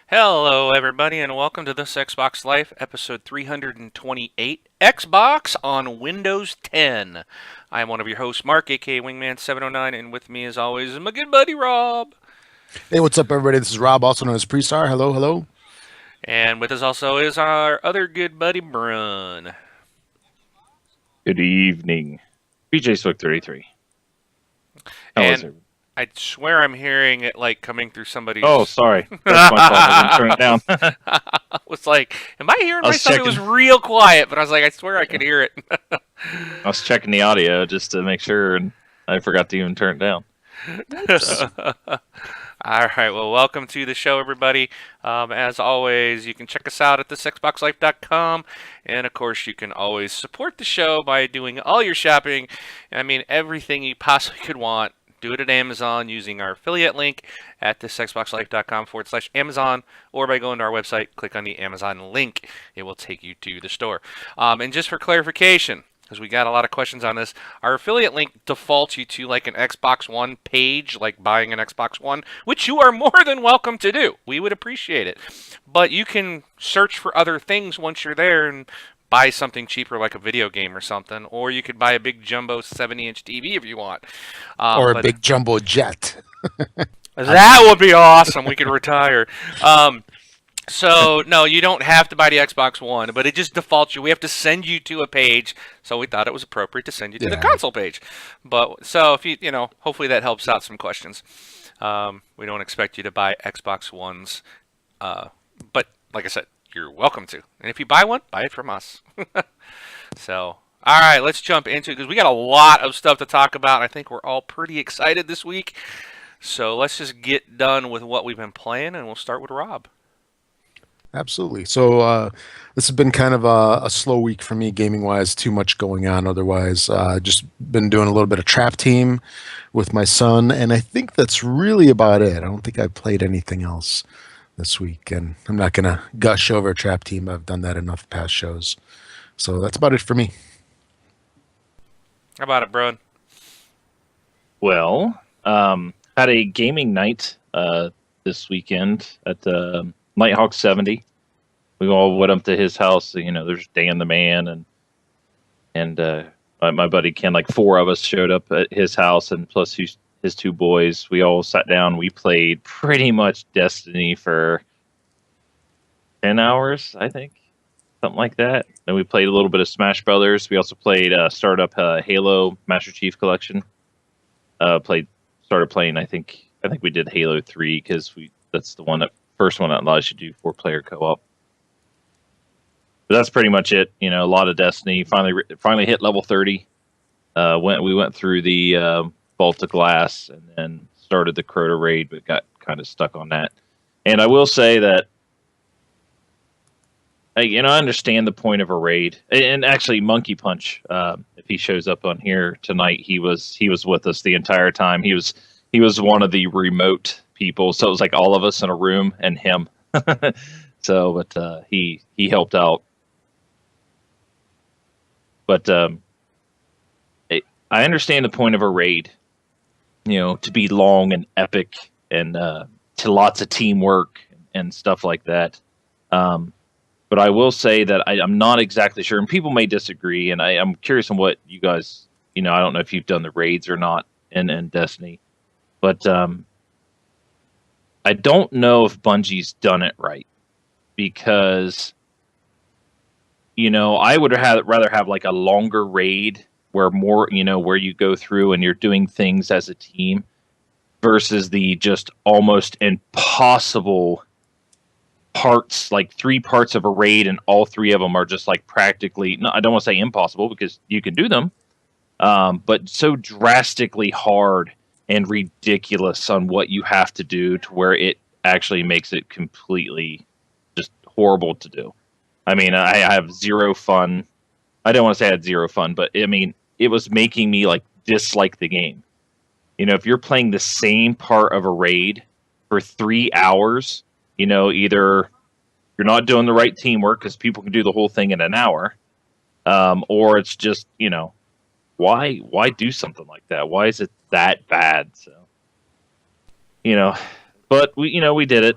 Hello, everybody, and welcome to this Xbox Life, episode 328, Xbox on Windows 10. I am one of your hosts, Mark, aka Wingman709, and with me, as always, is my good buddy, Rob. Hey, what's up, everybody? This is Rob, also known as Prestar. Hello, hello. And with us also is our other good buddy, Brun. Good evening. BJ Swick 33. How is And it? I swear I'm hearing it, like, coming through Oh, somebody's... sorry. That's my fault. I didn't turn it down. I was like, am I hearing I was myself? It was checking. real quiet, but I was like, I swear I could hear it. I was checking the audio just to make sure, and I forgot to even turn it down. So, All right, well, welcome to the show, everybody. As always, you can check us out at thisxboxlife.com, and of course, you can always support the show by doing all your shopping. I mean, everything you possibly could want. Do it at Amazon using our affiliate link at thisxboxlife.com/Amazon, or by going to our website, click on the Amazon link. It will take you to the store. And just for clarification, because we got a lot of questions on this. Our affiliate link defaults you to like an Xbox One page, like buying an Xbox One, which you are more than welcome to do. We would appreciate it. But you can search for other things once you're there and buy something cheaper like a video game or something. Or you could buy a big jumbo 70-inch TV if you want. Or a But big jumbo jet. that would be awesome. We could retire. So no, you don't have to buy the Xbox One, but it just defaults you. We have to send you to a page, so we thought it was appropriate to send you to the Yeah, console page. But so if you hopefully that helps out some questions. We don't expect you to buy Xbox Ones, but like I said, you're welcome to. And if you buy one, buy it from us. So all right, let's jump into it because we got a lot of stuff to talk about. I think we're all pretty excited this week. So let's just get done with what we've been playing, and we'll start with Rob. absolutely. So this has been kind of a slow week for me, gaming wise. Too much going on. Otherwise, just been doing a little bit of Trap Team with my son, and I think that's really about it. I don't think I played anything else this week, and I'm not gonna gush over Trap Team. I've done that enough past shows. So that's about it for me. How about it, Brun? well, had a gaming night this weekend at the Nighthawk 70. We all went up to his house. There's Dan the Man and my buddy Ken. Like four of us showed up at his house, and plus his two boys. We all sat down. We played pretty much Destiny for 10 hours, I think, something like that. Then we played a little bit of Smash Brothers. We also played started up Halo Master Chief Collection. Played started playing. I think we did Halo 3 because that's the first one that allows you to do 4-player co-op. But that's pretty much it. A lot of Destiny. Finally hit level 30. We went through the Vault of Glass and then started the Crota raid, but got kind of stuck on that. And I will say that I understand the point of a raid, and actually, Monkey Punch, if he shows up on here tonight, he was with us the entire time. He was one of the remote people, so it was like all of us in a room and him. But he helped out. But I understand the point of a raid, to be long and epic and to lots of teamwork and stuff like that. But I will say that I'm not exactly sure, and people may disagree, and I'm curious on what you guys, I don't know if you've done the raids or not in Destiny, but I don't know if Bungie's done it right because, I would rather have like a longer raid where more, where you go through and you're doing things as a team versus the just almost impossible parts, like 3 parts of a raid, and all three of them are just like practically, no, I don't want to say impossible because you can do them, but so drastically hard and ridiculous on what you have to do to where it actually makes it completely just horrible to do. I mean, I have zero fun. I don't want to say I had zero fun, but I mean, it was making me like dislike the game. If you're playing the same part of a raid for 3 hours, either you're not doing the right teamwork because people can do the whole thing in an hour, or it's just, why do something like that? Why is it that bad? So, you know, but we did it.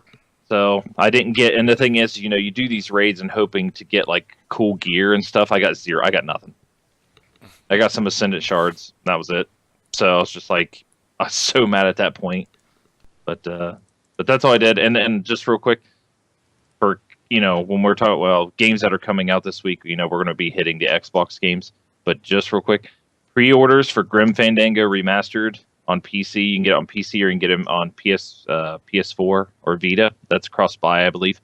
So I didn't get, and the thing is, you do these raids and hoping to get like cool gear and stuff. I got zero. I got nothing. I got some Ascendant shards. That was it. So I was just like, I was so mad at that point. But that's all I did. And just real quick, for when we're talking games that are coming out this week, we're going to be hitting the Xbox games. But just real quick, pre-orders for Grim Fandango Remastered on PC. You can get it on PC or you can get them on PS4 or Vita. That's cross-buy, I believe.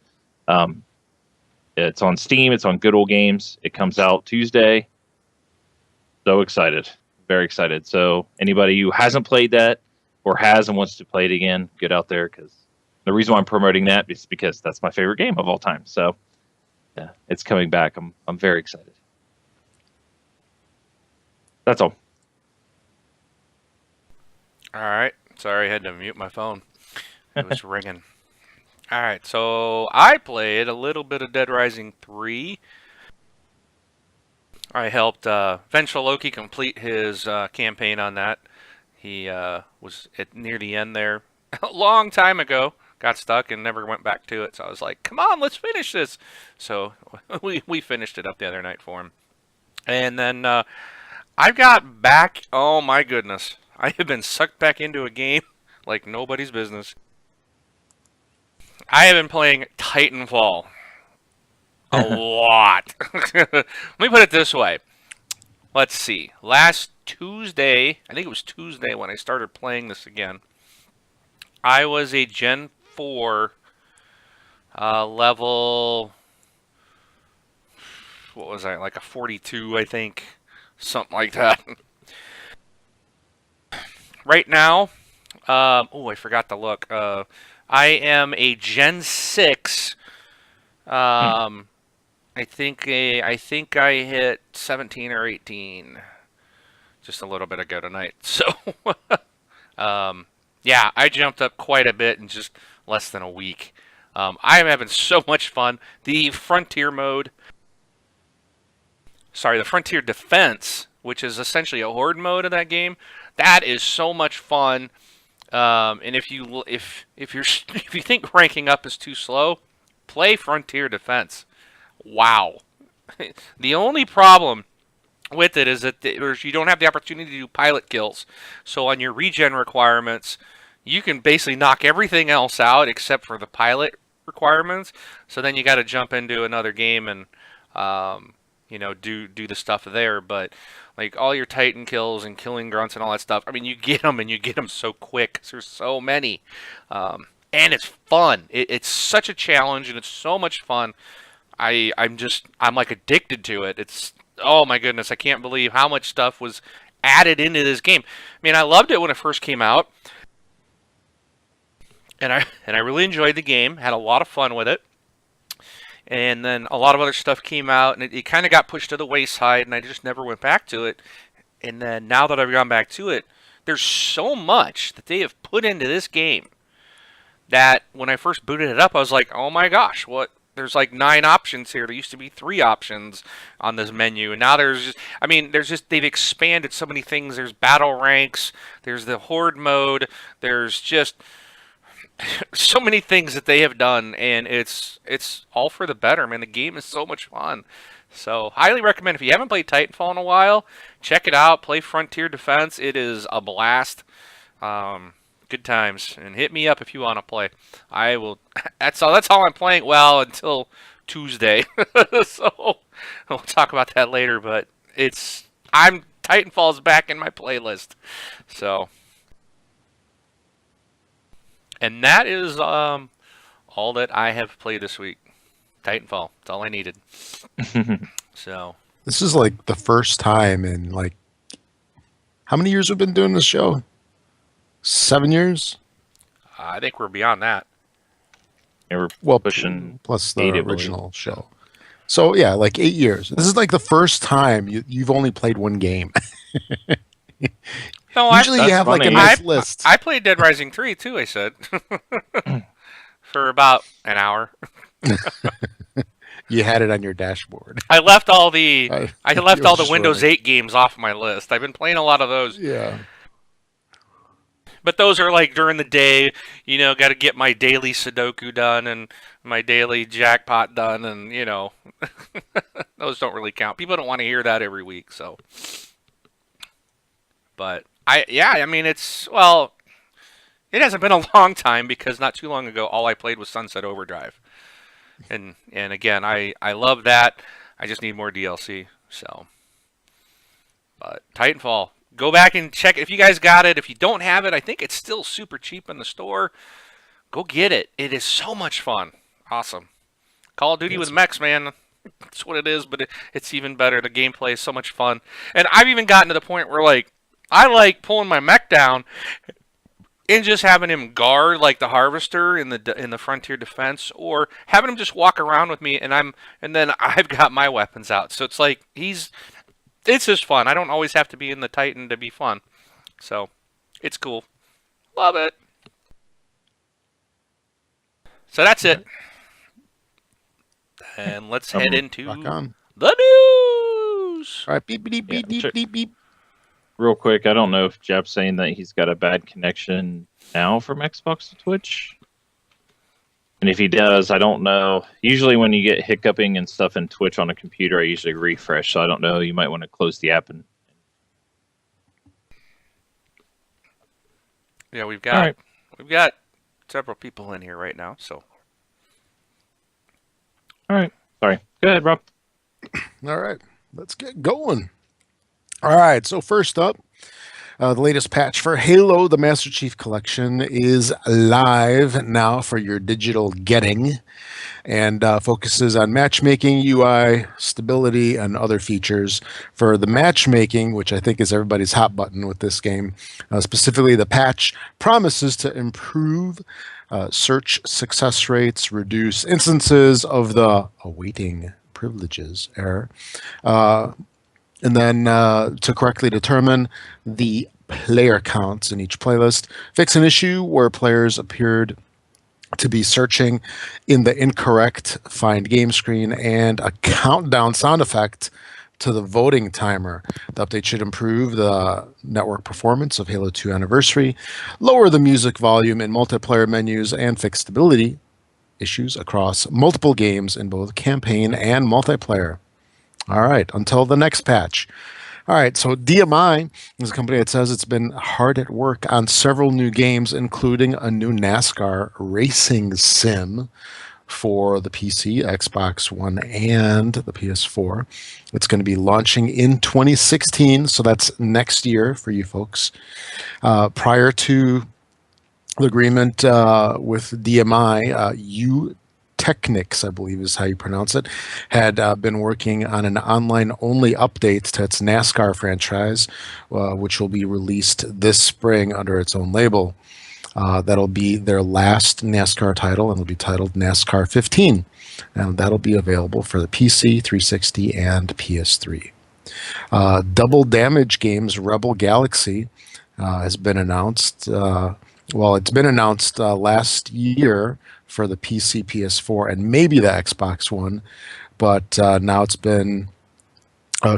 It's on Steam. It's on Good Old Games. It comes out Tuesday. So excited. Very excited. So anybody who hasn't played that or has and wants to play it again, get out there, because the reason why I'm promoting that is because that's my favorite game of all time. So yeah, it's coming back. I'm very excited. That's all. All right. Sorry, I had to mute my phone. It was ringing. All right. So I played a little bit of Dead Rising 3. I helped Vengeful Loki complete his campaign on that. He was near the end there a long time ago. Got stuck and never went back to it. So I was like, come on, let's finish this. So we finished it up the other night for him. And then I got back. Oh, my goodness. I have been sucked back into a game like nobody's business. I have been playing Titanfall a lot. Let me put it this way. Let's see. Last Tuesday, I think it was Tuesday when I started playing this again, I was a Gen 4 level, what was I, like a 42, I think, something like that. Right now, I forgot to look. I am a Gen 6. I think I hit 17 or 18 just a little bit ago tonight. So, yeah, I jumped up quite a bit in just less than a week. I am having so much fun. The Frontier mode, the Frontier Defense, which is essentially a horde mode of that game, that is so much fun. And if you think ranking up is too slow, play Frontier Defense. Wow. The only problem with it is that you don't have the opportunity to do pilot kills. So on your regen requirements, you can basically knock everything else out except for the pilot requirements. So then you got to jump into another game and do the stuff there. But like all your Titan kills and killing grunts and all that stuff, I mean, you get them so quick. There's so many. And it's fun. It's such a challenge and it's so much fun. I'm like addicted to it. It's, oh my goodness, I can't believe how much stuff was added into this game. I mean, I loved it when it first came out, and I really enjoyed the game. Had a lot of fun with it, and then a lot of other stuff came out, and it kind of got pushed to the wayside, and I just never went back to it. And then now that I've gone back to it, there's so much that they have put into this game that when I first booted it up, I was like, oh my gosh, what? There's like 9 options here. There used to be 3 options on this menu. And now they've expanded so many things. There's battle ranks. There's the horde mode. There's just so many things that they have done. And it's all for the better, man. The game is so much fun. So highly recommend, if you haven't played Titanfall in a while, check it out. Play Frontier Defense. It is a blast. Good times, and hit me up if you want to play. I will. That's all I'm playing. Well, until Tuesday. So we'll talk about that later. But Titanfall's back in my playlist. So, and that is all that I have played this week. Titanfall. That's all I needed. So this is like the first time in like, how many years we've been doing this show? 7 years? I think we're beyond that. Yeah, we're pushing plus the original show. So yeah, like 8 years. This is like the first time you've only played one game. No, usually you have like a nice list. I played Dead Rising 3 too, I said. For about an hour. You had it on your dashboard. I left all the Windows 8 games off my list. I've been playing a lot of those. Yeah. But those are like during the day, got to get my daily Sudoku done and my daily jackpot done, and those don't really count. People don't want to hear that every week, so. But I mean, it hasn't been a long time because not too long ago, all I played was Sunset Overdrive, and again, I love that. I just need more DLC, so. But Titanfall. Go back and check it if you guys got it. If you don't have it, I think it's still super cheap in the store. Go get it. It is so much fun. Awesome. Call of Duty with mechs, man. That's what it is, but it's even better. The gameplay is so much fun. And I've even gotten to the point where, like, I like pulling my mech down and just having him guard, like, the Harvester in the Frontier Defense, or having him just walk around with me, and then I've got my weapons out. So it's like it's just fun. I don't always have to be in the Titan to be fun. So, it's cool. Love it. So that's it. And let's head into the news. All right, beep, beep, beep, beep, beep, beep. Real quick, I don't know if Jeff's saying that he's got a bad connection now from Xbox to Twitch. And if he does, I don't know. Usually when you get hiccuping and stuff in Twitch on a computer, I usually refresh. So I don't know. You might want to close the app. Yeah, we've got several people in here right now. So. All right. Sorry. Go ahead, Rob. All right. Let's get going. All right. So first up, the latest patch for Halo, the Master Chief Collection, is live now for your digital getting, and focuses on matchmaking, UI, stability, and other features. For the matchmaking, which I think is everybody's hot button with this game, specifically the patch promises to improve search success rates, reduce instances of the awaiting privileges error, and then to correctly determine the player counts in each playlist, fix an issue where players appeared to be searching in the incorrect find game screen, and a countdown sound effect to the voting timer. The update should improve the network performance of Halo 2 Anniversary, lower the music volume in multiplayer menus, and fix stability issues across multiple games in both campaign and multiplayer. All right, until the next patch. All right, so DMI is a company that says it's been hard at work on several new games, including a new NASCAR racing sim for the PC, Xbox One, and the PS4. It's going to be launching in 2016, so that's next year for you folks. Prior to the agreement with DMI, Technics, I believe is how you pronounce it, had been working on an online-only update to its NASCAR franchise, which will be released this spring under its own label. That'll be their last NASCAR title, and it'll be titled NASCAR 15. And that'll be available for the PC, 360, and PS3. Double Damage Games' Rebel Galaxy has been announced. It's been announced last year for the PC, PS4, and maybe the Xbox One, but now it's been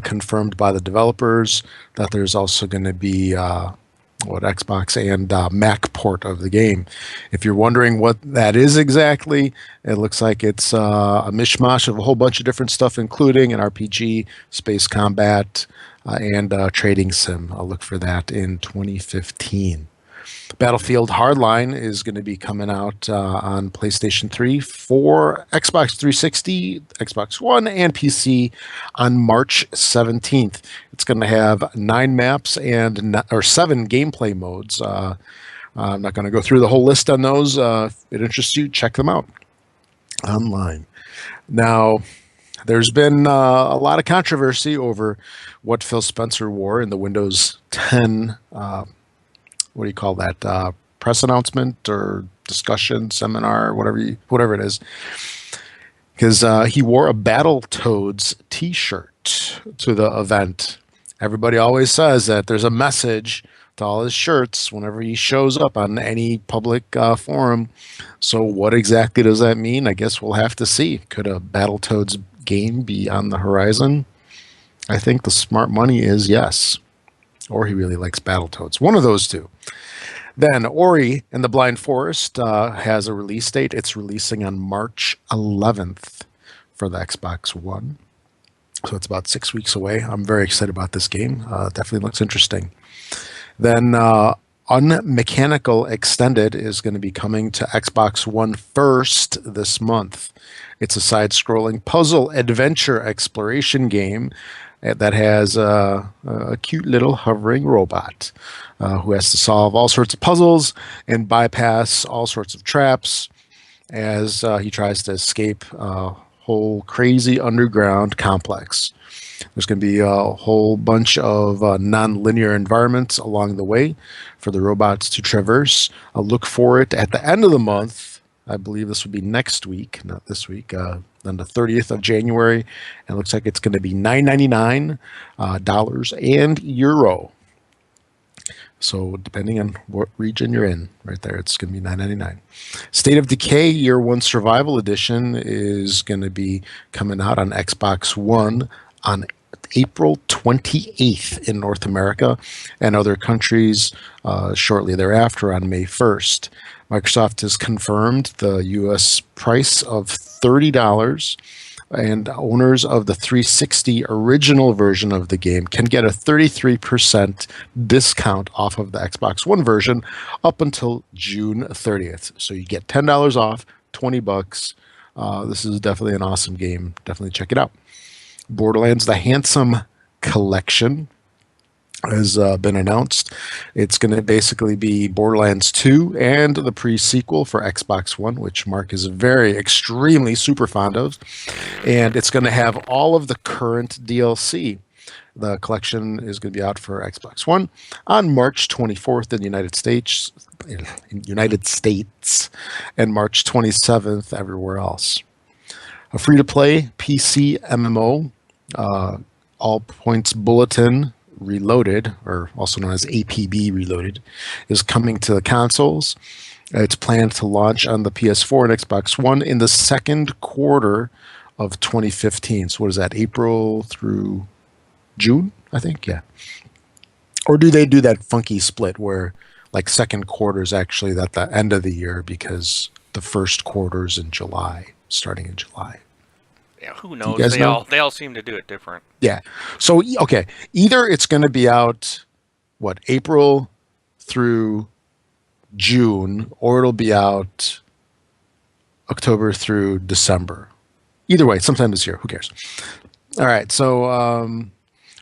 confirmed by the developers that there's also going to be Xbox and Mac port of the game. If you're wondering what that is exactly, it looks like it's a mishmash of a whole bunch of different stuff, including an RPG, space combat, and trading sim. I'll look for that in 2015. Battlefield Hardline is going to be coming out on PlayStation 3, for Xbox 360, Xbox One, and PC on March 17th. It's going to have 9 maps and 7 gameplay modes. I'm not going to go through the whole list on those. If it interests you, check them out online. Now, there's been a lot of controversy over what Phil Spencer wore in the Windows 10 what do you call that, press announcement or discussion, seminar, whatever it is, because he wore a Battletoads t-shirt to the event. Everybody always says that there's a message to all his shirts whenever he shows up on any public forum. So what exactly does that mean? I guess we'll have to see. Could a Battletoads game be on the horizon? I think the smart money is yes. Or he really likes Battletoads. One of those two. Then Ori and the Blind Forest has a release date. It's releasing on March 11th for the Xbox One. So it's about 6 weeks away. I'm very excited about this game. Definitely looks interesting. Then Unmechanical Extended is going to be coming to Xbox One first this month. It's a side-scrolling puzzle adventure exploration game that has a cute little hovering robot who has to solve all sorts of puzzles and bypass all sorts of traps as he tries to escape a whole crazy underground complex. There's going to be a whole bunch of non-linear environments along the way for the robots to traverse. I'll look for it at the end of the month. I believe this would be next week, not this week, on the 30th of January. And it looks like it's going to be $9.99 dollars and euro. So depending on what region you're in, right there, it's going to be $9.99. State of Decay Year 1 Survival Edition is going to be coming out on Xbox One on April 28th in North America and other countries shortly thereafter on May 1st. Microsoft has confirmed the U.S. price of $30, and owners of the 360 original version of the game can get a 33% discount off of the Xbox One version up until June 30th. So you get $10 off, $20. This is definitely an awesome game. Definitely check it out. Borderlands: The Handsome Collection has been announced. It's going to basically be Borderlands 2 and the pre-sequel for Xbox One, which Mark is extremely super fond of. And it's going to have all of the current DLC. The collection is going to be out for Xbox One on March 24th in the United States, and March 27th everywhere else. A free-to-play PC MMO, All Points Bulletin Reloaded, or also known as APB Reloaded, is coming to the consoles. It's planned to launch on the PS4 and Xbox One in the second quarter of 2015. So what is that, April through June, I think? Yeah. Or do they do that funky split where like second quarter is actually at the end of the year because the first quarter is in July, starting in July? Yeah, who knows? They all seem to do it different. Yeah. So okay, either it's going to be out April through June, or it'll be out October through December. Either way, sometime this year. Who cares? All right. So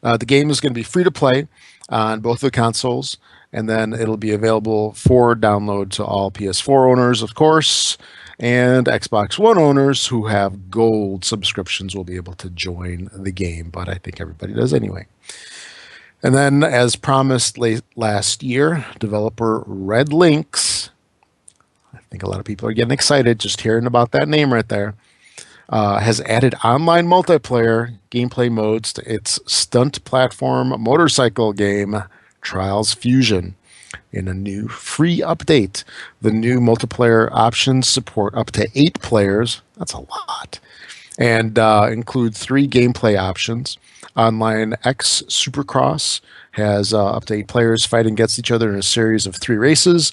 the game is going to be free to play on both the consoles, and then it'll be available for download to all PS4 owners, of course. And Xbox One owners who have gold subscriptions will be able to join the game, but I think everybody does anyway. And then, as promised last year, developer Red Lynx, I think a lot of people are getting excited just hearing about that name right there, has added online multiplayer gameplay modes to its stunt platform motorcycle game, Trials Fusion. In a new free update, the new multiplayer options support up to 8 players. That's a lot. And include 3 gameplay options. Online X Supercross has up to 8 players fighting against each other in a series of 3 races.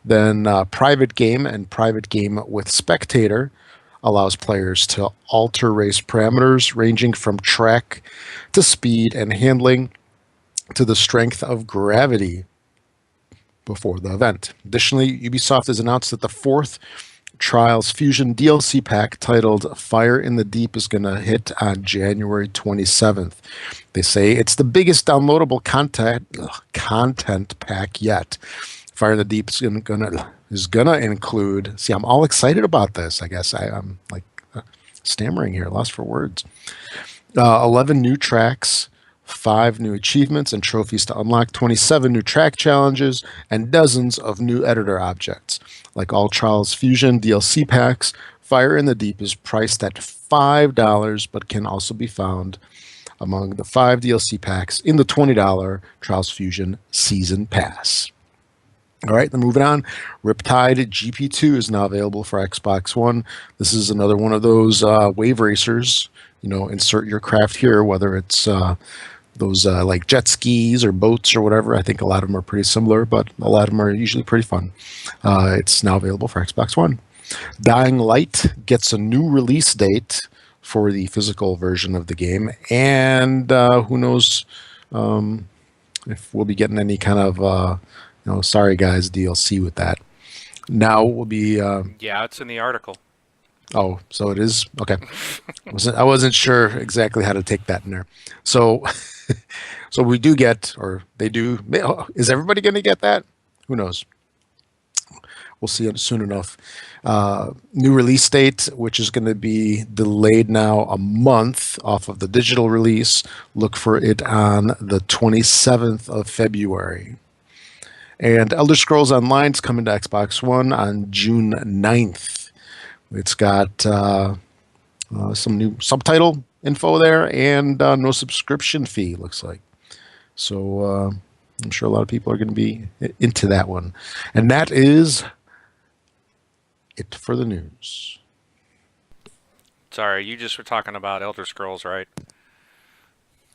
Then Private Game and Private Game with Spectator allows players to alter race parameters ranging from track to speed and handling to the strength of gravity before the event. Additionally, Ubisoft has announced that the 4th Trials Fusion DLC pack titled Fire in the Deep is going to hit on January 27th. They say it's the biggest downloadable content pack yet. Fire in the Deep is gonna include. See, I'm all excited about this. I guess I'm like stammering here, lost for words. 11 new tracks, 5 new achievements and trophies to unlock, 27 new track challenges, and dozens of new editor objects. Like all Trials Fusion DLC packs, Fire in the Deep is priced at $5, but can also be found among the 5 DLC packs in the $20 Trials Fusion Season Pass. All right, then moving on. Riptide GP2 is now available for Xbox One. This is another one of those wave racers. Insert your craft here, whether it's those like jet skis or boats or whatever. I think a lot of them are pretty similar, but a lot of them are usually pretty fun. It's now available for Xbox One. Dying Light gets a new release date for the physical version of the game, and who knows if we'll be getting any kind of sorry guys DLC with that. Now we'll be Yeah, it's in the article. oh, so it is okay. I wasn't sure exactly how to take that in there. So so we do get, or they do. Is everybody going to get that? Who knows? We'll see it soon enough. New release date, which is going to be delayed now a month off of the digital release. Look for it on the 27th of February. And Elder Scrolls Online is coming to Xbox One on June 9th. It's got some new subtitle info there and no subscription fee, looks like. So I'm sure a lot of people are going to be into that one. And that is it for the news. Sorry, you just were talking about Elder Scrolls, right?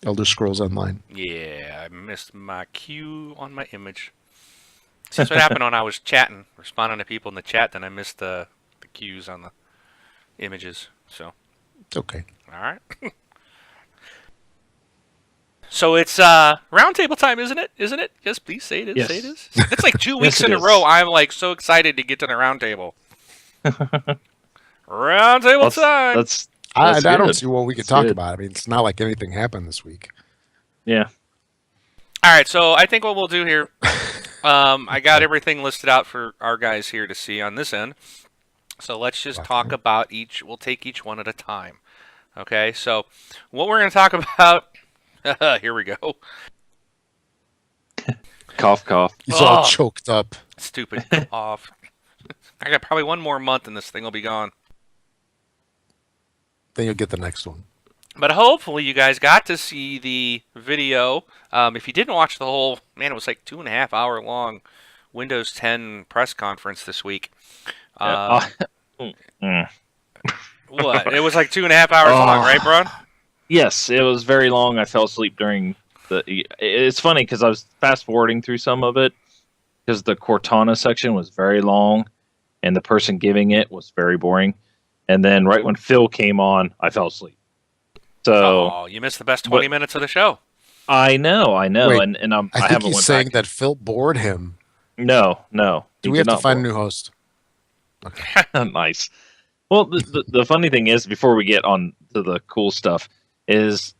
Elder Scrolls Online. Yeah, I missed my cue on my image. See, that's what happened when I was chatting, responding to people in the chat, then I missed the cues on the images. So, It's okay. all right. So it's roundtable time, isn't it? Isn't it? Yes, please say it is. Yes. Say it is. It's like 2 weeks Yes, in it a is. row. I'm like so excited to get to the roundtable. Roundtable time. That's I That's don't good. see what we could That's talk good. about. I mean, it's not like anything happened this week. yeah. All right, so I think what we'll do here, I got everything listed out for our guys here to see on this end. So let's just talk about each. We'll take each one at a time. Okay, so what we're going to talk about. Here we go. Cough, cough. He's all Oh. choked up. Stupid cough. I got probably one more month and this thing will be gone. Then you'll get the next one. But hopefully you guys got to see the video. If you didn't watch the whole, man, it was like 2.5 hour long Windows 10 press conference this week. Mm. What? It was like 2.5 hours long, right, Braun? Yes, it was very long. I fell asleep during the. It's funny because I was fast forwarding through some of it because the Cortana section was very long, and the person giving it was very boring. And then right when Phil came on, I fell asleep. So Oh, you missed the best 20 minutes of the show. I know, Wait, and I I think haven't he's went saying back. that Phil bored him. No. Do he we did have to not find a bore. new host? Nice. Well, the funny thing is, before we get on to the cool stuff, is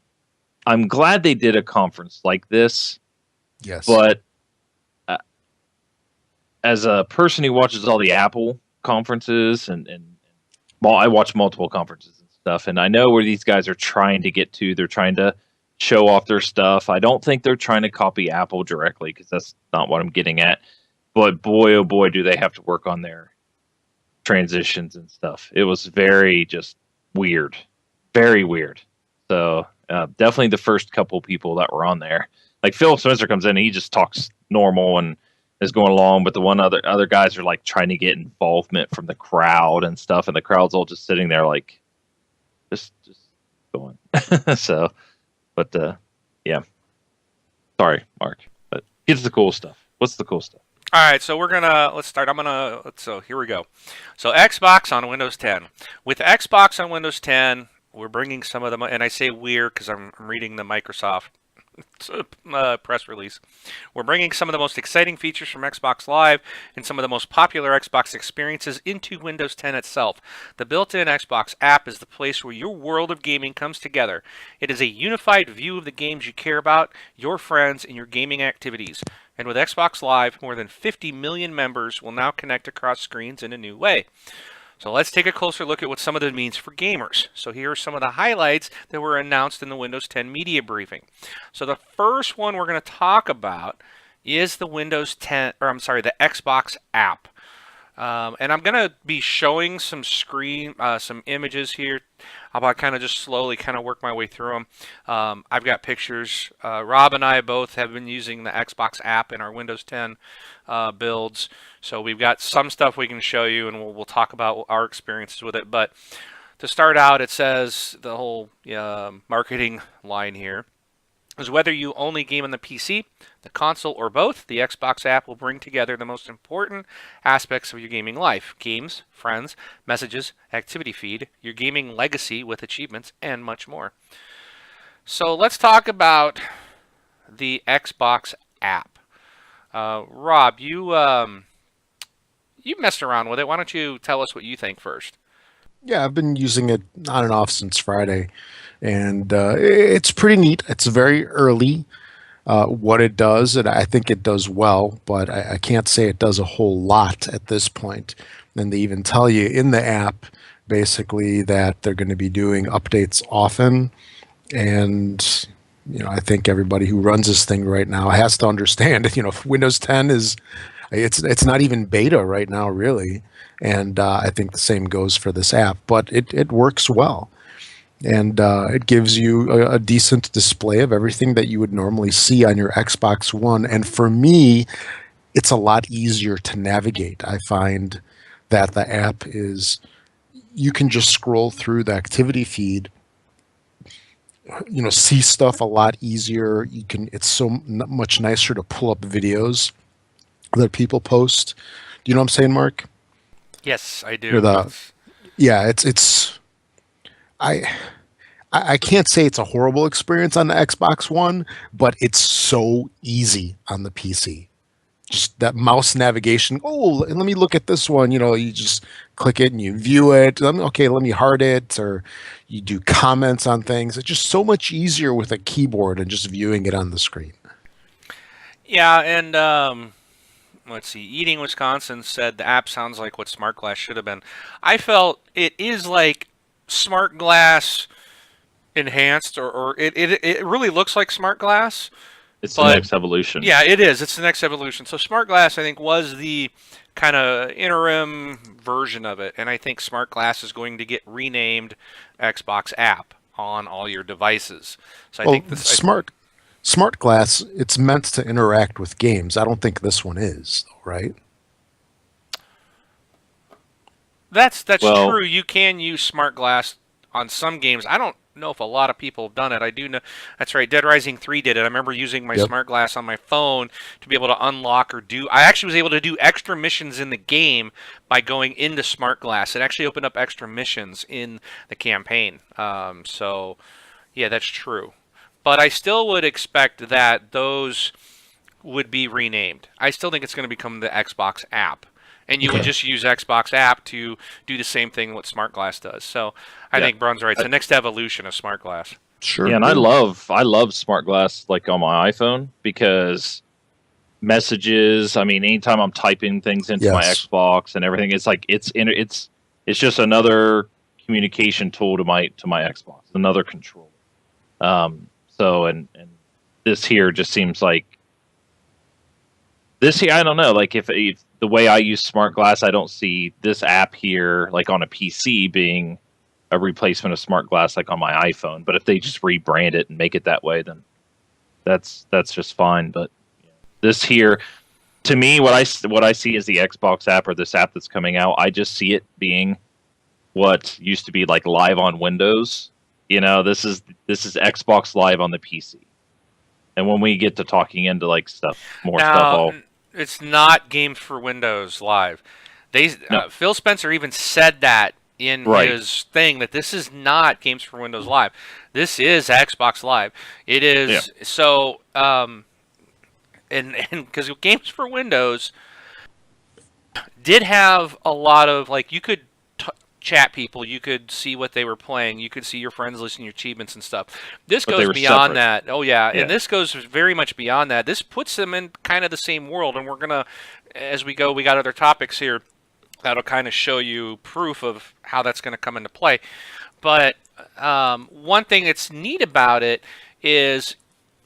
I'm glad they did a conference like this, Yes. but as a person who watches all the Apple conferences and well, I watch multiple conferences and stuff, and I know where these guys are trying to get to. They're trying to show off their stuff. I don't think they're trying to copy Apple directly because that's not what I'm getting at. But boy, oh boy, do they have to work on their transitions and stuff. It was very just weird, very weird. So definitely the first couple people that were on there, like Philip Spencer comes in, and he just talks normal and is going along, but the other guys are like trying to get involvement from the crowd and stuff, and the crowd's all just sitting there like just going. So, but yeah, sorry, Mark, but here's the cool stuff. What's the cool stuff? All right, so let's start. So here we go. So Xbox on Windows 10. With Xbox on Windows 10, we're bringing some of them, and I say we're because I'm reading the Microsoft press release. We're bringing some of the most exciting features from Xbox Live and some of the most popular Xbox experiences into Windows 10 itself. The built-in Xbox app is the place where your world of gaming comes together. It is a unified view of the games you care about, your friends, and your gaming activities. And with Xbox Live, more than 50 million members will now connect across screens in a new way. So let's take a closer look at what some of this means for gamers. So here are some of the highlights that were announced in the Windows 10 media briefing. So the first one we're going to talk about is the the Xbox app. And I'm going to be showing some some images here. I'll kind of just slowly kind of work my way through them. I've got pictures. Rob and I both have been using the Xbox app in our Windows 10 builds. So we've got some stuff we can show you, and we'll talk about our experiences with it. But to start out, it says the whole marketing line here. Is whether you only game on the PC, the console, or both, the Xbox app will bring together the most important aspects of your gaming life: games, friends, messages, activity feed, your gaming legacy with achievements, and much more. So let's talk about the Xbox app. Rob, you messed around with it. Why don't you tell us what you think first? Yeah, I've been using it on and off since Friday, and it's pretty neat. It's very early. What it does, and I think it does well, but I can't say it does a whole lot at this point. And they even tell you in the app basically that they're going to be doing updates often. And I think everybody who runs this thing right now has to understand. Windows 10 is it's not even beta right now, really. And I think the same goes for this app, but it works well. And it gives you a decent display of everything that you would normally see on your Xbox One. And for me, it's a lot easier to navigate. I find that the app is, you can just scroll through the activity feed, see stuff a lot easier. It's so much nicer to pull up videos that people post. Do you know what I'm saying, Mark? Yes, I do. Or yeah, it's I I can't say it's a horrible experience on the Xbox One, but it's so easy on the PC. Just that mouse navigation. Oh, let me look at this one. You just click it and you view it. Okay, let me heart it, or you do comments on things. It's just so much easier with a keyboard and just viewing it on the screen. Yeah, and let's see. Eating Wisconsin said the app sounds like what Smart Glass should have been. I felt it is like Smart Glass enhanced, or it really looks like Smart Glass. It's the next evolution. Yeah, it is. It's the next evolution. So Smart Glass, I think, was the kind of interim version of it, and I think Smart Glass is going to get renamed Xbox app on all your devices. So I think this Smart Glass, it's meant to interact with games. I don't think this one is, right? That's true. You can use Smart Glass on some games. I don't know if a lot of people have done it. I do know that's right. Dead Rising 3 did it. I remember using my Smart Glass on my phone to be able to unlock or do. I actually was able to do extra missions in the game by going into Smart Glass. It actually opened up extra missions in the campaign. So, yeah, that's true. But I still would expect that those would be renamed. I still think it's going to become the Xbox app. And you would just use Xbox app to do the same thing what Smart Glass does. So I think Brun's right. It's the next evolution of Smart Glass. Sure. Yeah, and I love Smart Glass like on my iPhone because messages. I mean, anytime I'm typing things into my Xbox and everything, it's like it's just another communication tool to my Xbox, another control. So and this here just seems like this here. I don't know. Like if the way I use Smart Glass, I don't see this app here, like on a PC, being a replacement of Smart Glass, like on my iPhone. But if they just rebrand it and make it that way, then that's just fine. But this here, to me, what I see is the Xbox app, or this app that's coming out. I just see it being what used to be like live on Windows. This is Xbox Live on the PC. And when we get to talking into like stuff, it's not Games for Windows Live. Phil Spencer even said that in his thing, that this is not Games for Windows Live. This is Xbox Live. It is so and because Games for Windows did have a lot of, like, you could chat people, you could see what they were playing, you could see your friends listing your achievements and stuff. This goes beyond that. Oh yeah, and this goes very much beyond that. This puts them in kind of the same world, and we're gonna, as we go, we got other topics here that'll kind of show you proof of how that's going to come into play. But one thing that's neat about it is,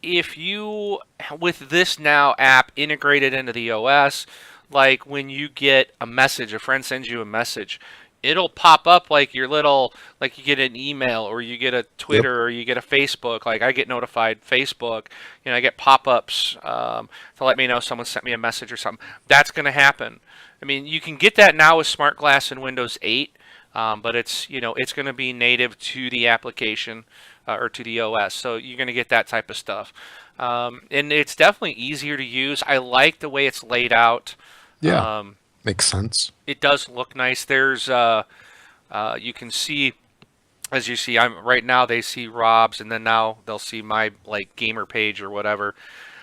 if you, with this now app integrated into the OS, like when you get a message, a friend sends you a message, it'll pop up like your little, like you get an email or you get a Twitter or you get a Facebook. Like I get notified Facebook, I get pop-ups to let me know someone sent me a message or something. That's going to happen. I mean, you can get that now with Smart Glass in Windows 8, but it's, it's going to be native to the application. or to the OS. So you're going to get that type of stuff. And it's definitely easier to use. I like the way it's laid out. Yeah, Um, makes sense. it does look nice. There's you can see, as you see, I'm right now they see Rob's, and then now they'll see my like gamer page or whatever.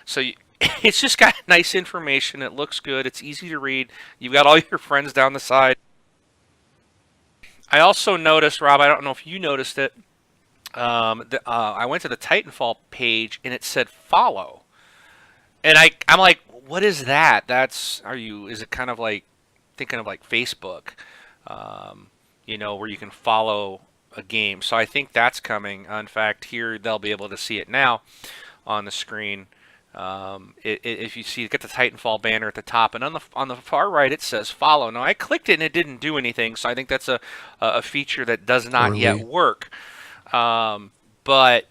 So it's just got nice information. It looks good. It's easy to read. You've got all your friends down the side. I also noticed, Rob, I don't know if you noticed it. I went to the Titanfall page and it said follow, and I'm like, what is that? Is it kind of like thinking of like Facebook, where you can follow a game? So I think that's coming. In fact, here they'll be able to see it now on the screen. If you see, get the Titanfall banner at the top, and on the far right it says follow. Now I clicked it and it didn't do anything, so I think that's a feature that does not yet Early. work. But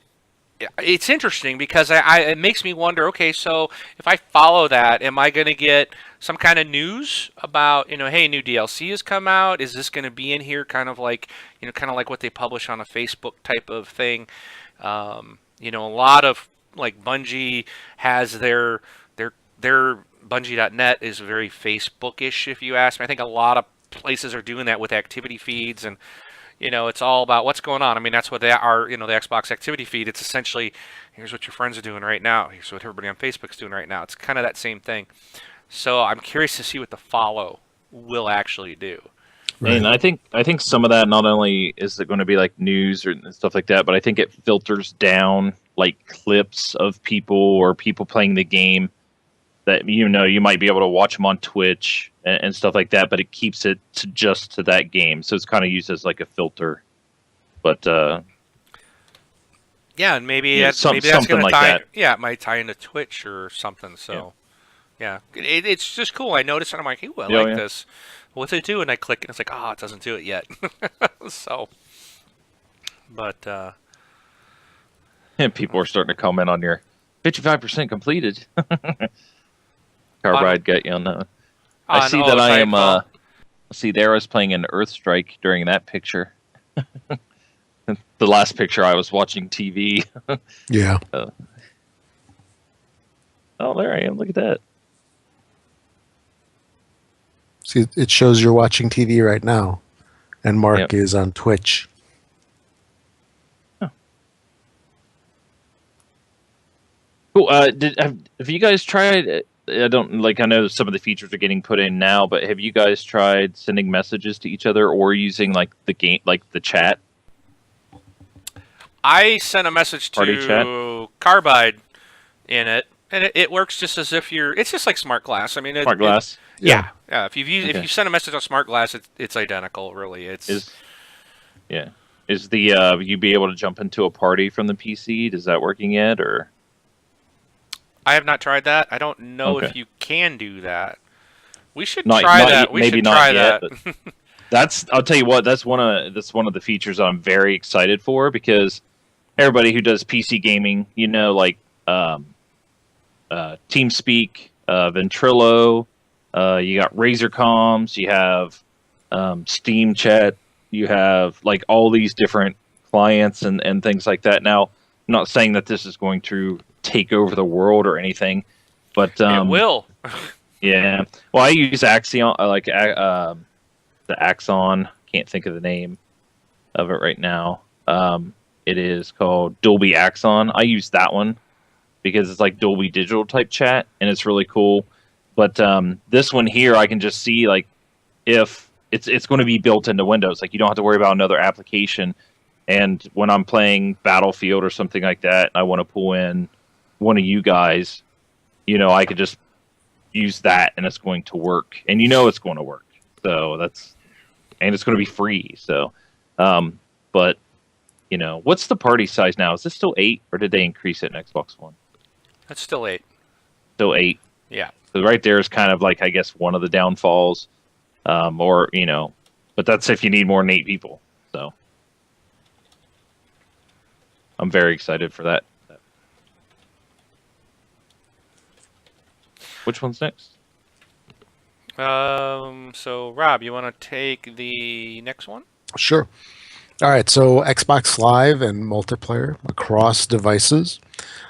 it's interesting because it makes me wonder. Okay, so if I follow that, am I going to get some kind of news about, hey, new DLC has come out? Is this going to be in here, kind of like what they publish on a Facebook type of thing? A lot of like Bungie has their Bungie.net is very Facebook-ish, if you ask me. I think a lot of places are doing that with activity feeds, and it's all about what's going on. I mean, that's what they are. The Xbox activity feed. It's essentially, here's what your friends are doing right now. Here's what everybody on Facebook's doing right now. It's kind of that same thing. So I'm curious to see what the follow will actually do. Right. And I think some of that, not only is it going to be like news or stuff like that, but I think it filters down like clips of people or people playing the game that you might be able to watch them on Twitch and stuff like that, but it keeps it to that game, so it's kind of used as like a filter. But yeah, and maybe yeah, that's going something to like tie. that. Yeah, it might tie into Twitch or something. So yeah, it's just cool. I noticed it. I'm like, ooh, I like this. What's it do? And I click, and it's like, it doesn't do it yet. So, but And people are starting to comment on your 55% completed. Carbide got you on that. I see that I am. See, there I was playing an Earthstrike during that picture. The last picture I was watching TV. Yeah. Oh, there I am. Look at that. See, it shows you're watching TV right now, and Mark is on Twitch. Oh. Cool. Have you guys tried? I know some of the features are getting put in now, but have you guys tried sending messages to each other or using like the game, like the chat? I sent a message Party to chat? Carbide in it, and it works just as if it's just like Smart Glass. I mean, Smart Glass. Yeah. If you send a message on Smart Glass, it's identical. Really, Is the you be able to jump into a party from the PC? Is that working yet, or? I have not tried that. I don't know if you can do that. We should Not try that. yet, We maybe should not try yet, that. I'll tell you what, that's one of the features I'm very excited for, because everybody who does PC gaming, like TeamSpeak, Ventrilo, you got Razer Comms, you have Steam Chat, you have like all these different clients and things like that. Now, I'm not saying that this is going to take over the world or anything, but it will. Yeah. Well, I use Axion, the Axon. Can't think of the name of it right now. It is called Dolby Axon. I use that one because it's like Dolby Digital type chat, and it's really cool. But this one here, I can just see like if it's going to be built into Windows. Like you don't have to worry about another application. And when I'm playing Battlefield or something like that, I want to pull in one of you guys. I could just use that, and it's going to work. And it's going to work. So and it's going to be free. So, but what's the party size now? Is this still 8, or did they increase it in Xbox One? That's still 8. Still 8. Yeah. So right there is kind of like, I guess, one of the downfalls, but that's if you need more than 8 people. So I'm very excited for that. Which one's next? So Rob, you want to take the next one? Sure. All right, so Xbox Live and multiplayer across devices.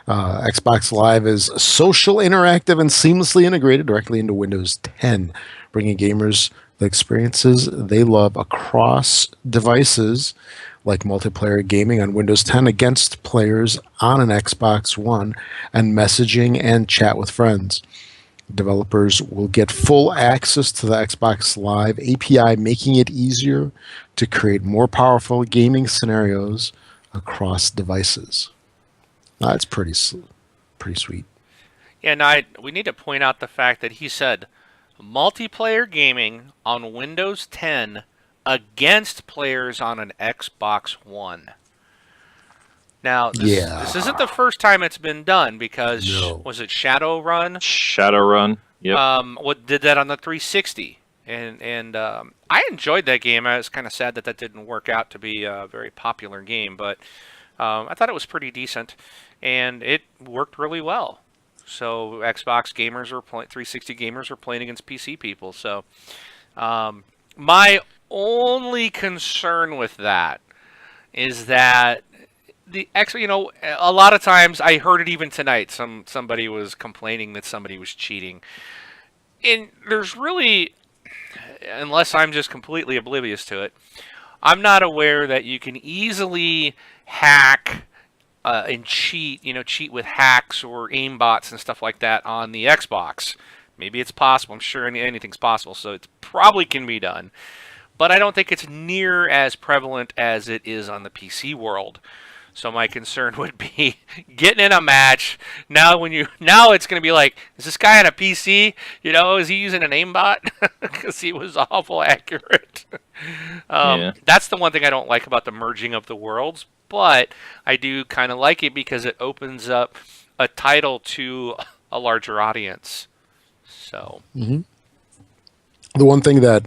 Xbox Live is social, interactive, and seamlessly integrated directly into Windows 10, bringing gamers the experiences they love across devices, like multiplayer gaming on Windows 10 against players on an Xbox One, and messaging and chat with friends. Developers will get full access to the Xbox Live API, making it easier to create more powerful gaming scenarios across devices. That's pretty sweet. Yeah, now we need to point out the fact that he said multiplayer gaming on Windows 10 against players on an Xbox One. Now, this isn't the first time it's been done because No. was it Shadowrun? Shadowrun. Yep. What did that on the 360? And I enjoyed that game. I was kind of sad that that didn't work out to be a very popular game, but I thought it was pretty decent, and it worked really well. So Xbox gamers were playing, 360 gamers were playing against PC people. So my only concern with that is that a lot of times I heard it even tonight. Somebody was complaining that somebody was cheating, and there's really, unless I'm just completely oblivious to it, I'm not aware that you can easily hack and cheat. Cheat with hacks or aimbots and stuff like that on the Xbox. Maybe it's possible. I'm sure anything's possible, so it probably can be done. But I don't think it's near as prevalent as it is on the PC world. So my concern would be getting in a match. Now it's going to be like, is this guy on a PC? Is he using an aimbot? Because he was awful accurate. That's the one thing I don't like about the merging of the worlds. But I do kind of like it because it opens up a title to a larger audience. So The one thing that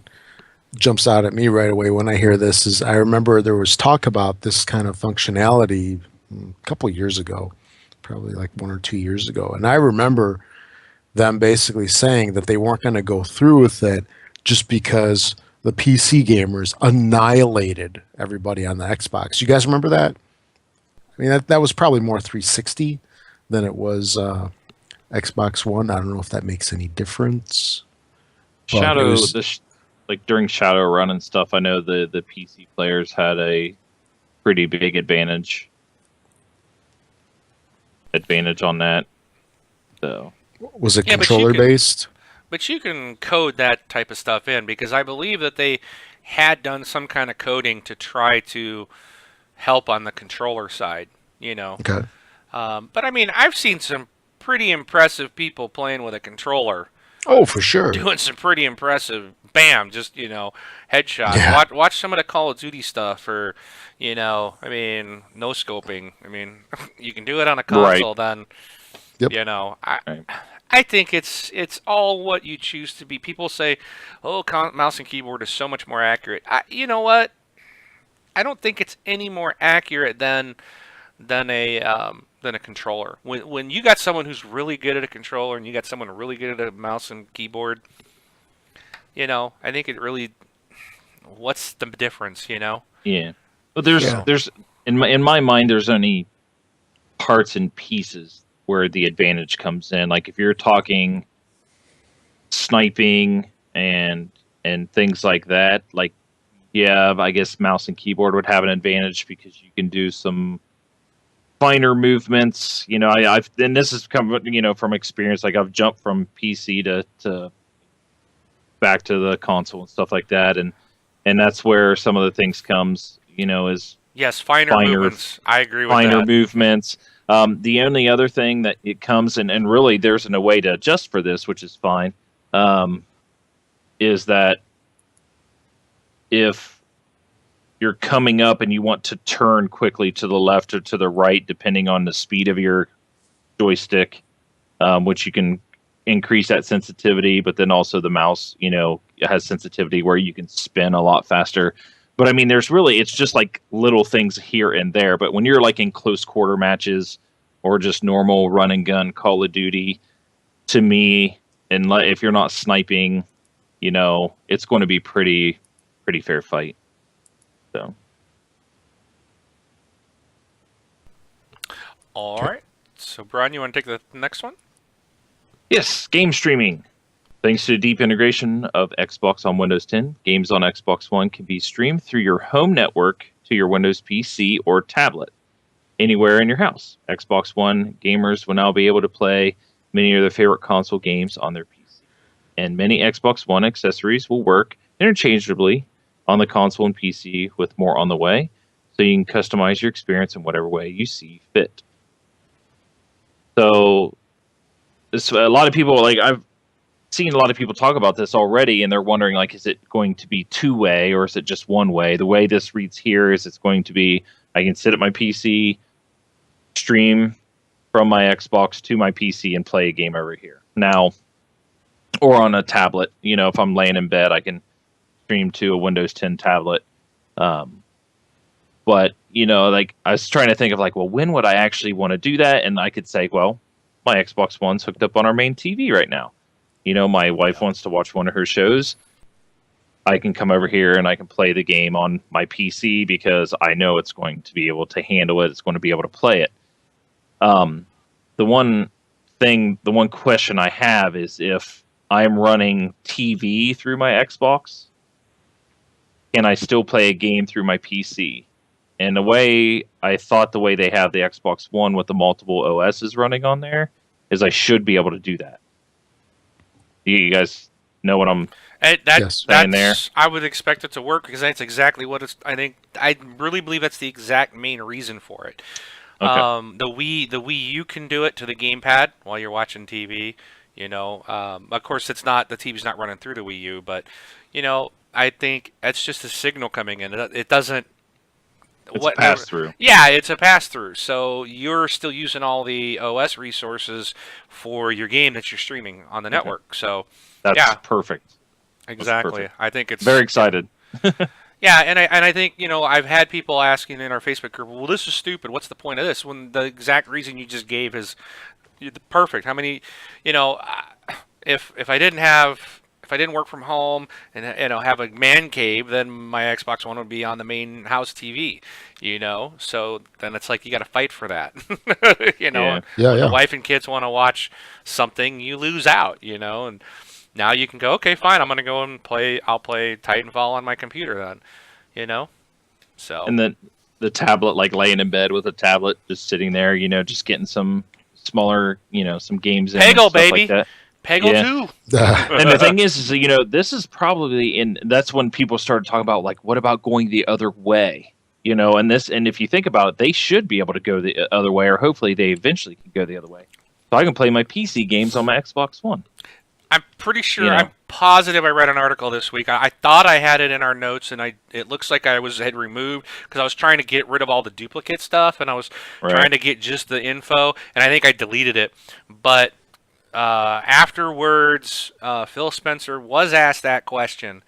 jumps out at me right away when I hear this is I remember there was talk about this kind of functionality a couple of years ago, probably like 1 or 2 years ago. And I remember them basically saying that they weren't going to go through with it just because the PC gamers annihilated everybody on the Xbox. You guys remember that? I mean, that was probably more 360 than it was Xbox One. I don't know if that makes any difference. Like during Shadowrun and stuff, I know the PC players had a pretty big advantage on that. So was it controller based? But you can code that type of stuff in because I believe that they had done some kind of coding to try to help on the controller side. Okay. But I mean, I've seen some pretty impressive people playing with a controller. Oh, for sure. Doing some pretty impressive, headshot. Yeah. Watch some of the Call of Duty stuff, or, no scoping. I mean, you can do it on a console, then, Yep. I think it's all what you choose to be. People say, oh, mouse and keyboard is so much more accurate. You know what? I don't think it's any more accurate than a controller. When you got someone who's really good at a controller and you got someone really good at a mouse and keyboard, I think it really, what's the difference, Yeah. But there's in my mind there's only parts and pieces where the advantage comes in. Like if you're talking sniping and things like that, like I guess mouse and keyboard would have an advantage because you can do some finer movements. I've and this has come from experience. Like I've jumped from PC to back to the console and stuff like that, and that's where some of the things comes. Is yes, finer movements. I agree with finer that. movements. The only other thing that it comes and really there's a way to adjust for this, which is fine, is that if you're coming up and you want to turn quickly to the left or to the right, depending on the speed of your joystick, which you can increase that sensitivity, but then also the mouse, has sensitivity where you can spin a lot faster. But I mean, it's just like little things here and there. But when you're like in close quarter matches or just normal run and gun Call of Duty, to me, and if you're not sniping, it's going to be pretty fair fight. So All right. So, Brian, you want to take the next one? Yes, game streaming. Thanks to the deep integration of Xbox on Windows 10, games on Xbox One can be streamed through your home network to your Windows PC or tablet, anywhere in your house. Xbox One gamers will now be able to play many of their favorite console games on their PC. And many Xbox One accessories will work interchangeably on the console and PC, with more on the way, so you can customize your experience in whatever way you see fit. So, a lot of people, like, I've seen a lot of people talk about this already, and they're wondering, like, is it going to be two-way or is it just one way? The way this reads here is it's going to be, I can sit at my PC, stream from my Xbox to my PC and play a game over here. Now, or on a tablet, you know, if I'm laying in bed, I can stream to a Windows 10 tablet. But, you know, like, I was trying to think of, like, well, when would I actually want to do that? And I could say, well, my Xbox One's hooked up on our main TV right now. You know, my wife wants to watch one of her shows. I can come over here and I can play the game on my PC because I know it's going to be able to handle it. It's going to be able to play it. The one question I have is, if I'm running TV through my Xbox, can I still play a game through my PC? And the way they have the Xbox One with the multiple OSs running on there is I should be able to do that. You guys know what I'm saying there? I would expect it to work because that's exactly what it's. I really believe that's the exact main reason for it. Okay. The Wii U can do it to the gamepad while you're watching TV. You know, of course, the TV's not running through the Wii U, but you know, I think it's just a signal coming in. It doesn't. It's a pass-through. Yeah, it's a pass-through. So you're still using all the OS resources for your game that you're streaming on the network. So that's perfect. Exactly. That's perfect. I think it's very excited. Yeah, and I think, you know, I've had people asking in our Facebook group, well, this is stupid. What's the point of this? When the exact reason you just gave is perfect. How many, you know, if I didn't work from home and, you know, have a man cave, then my Xbox One would be on the main house TV, you know. So then it's like you got to fight for that, you know. Yeah. The wife and kids want to watch something, you lose out, you know. And now you can go, okay, fine, I'm gonna go and play. I'll play Titanfall on my computer then, you know. So and then the tablet, like laying in bed with a tablet, just sitting there, you know, just getting some smaller, you know, some games in. Peggle, baby. Like that. Peggle 2. And the thing is, you know, this is probably that's when people started talking about, like, what about going the other way? You know, and if you think about it, they should be able to go the other way, or hopefully they eventually can go the other way. So I can play my PC games on my Xbox One. I'm pretty sure, You know. I'm positive I read an article this week. I thought I had it in our notes, and it looks like I had removed, because I was trying to get rid of all the duplicate stuff, and I was trying to get just the info, and I think I deleted it. But afterwards, Phil Spencer was asked that question,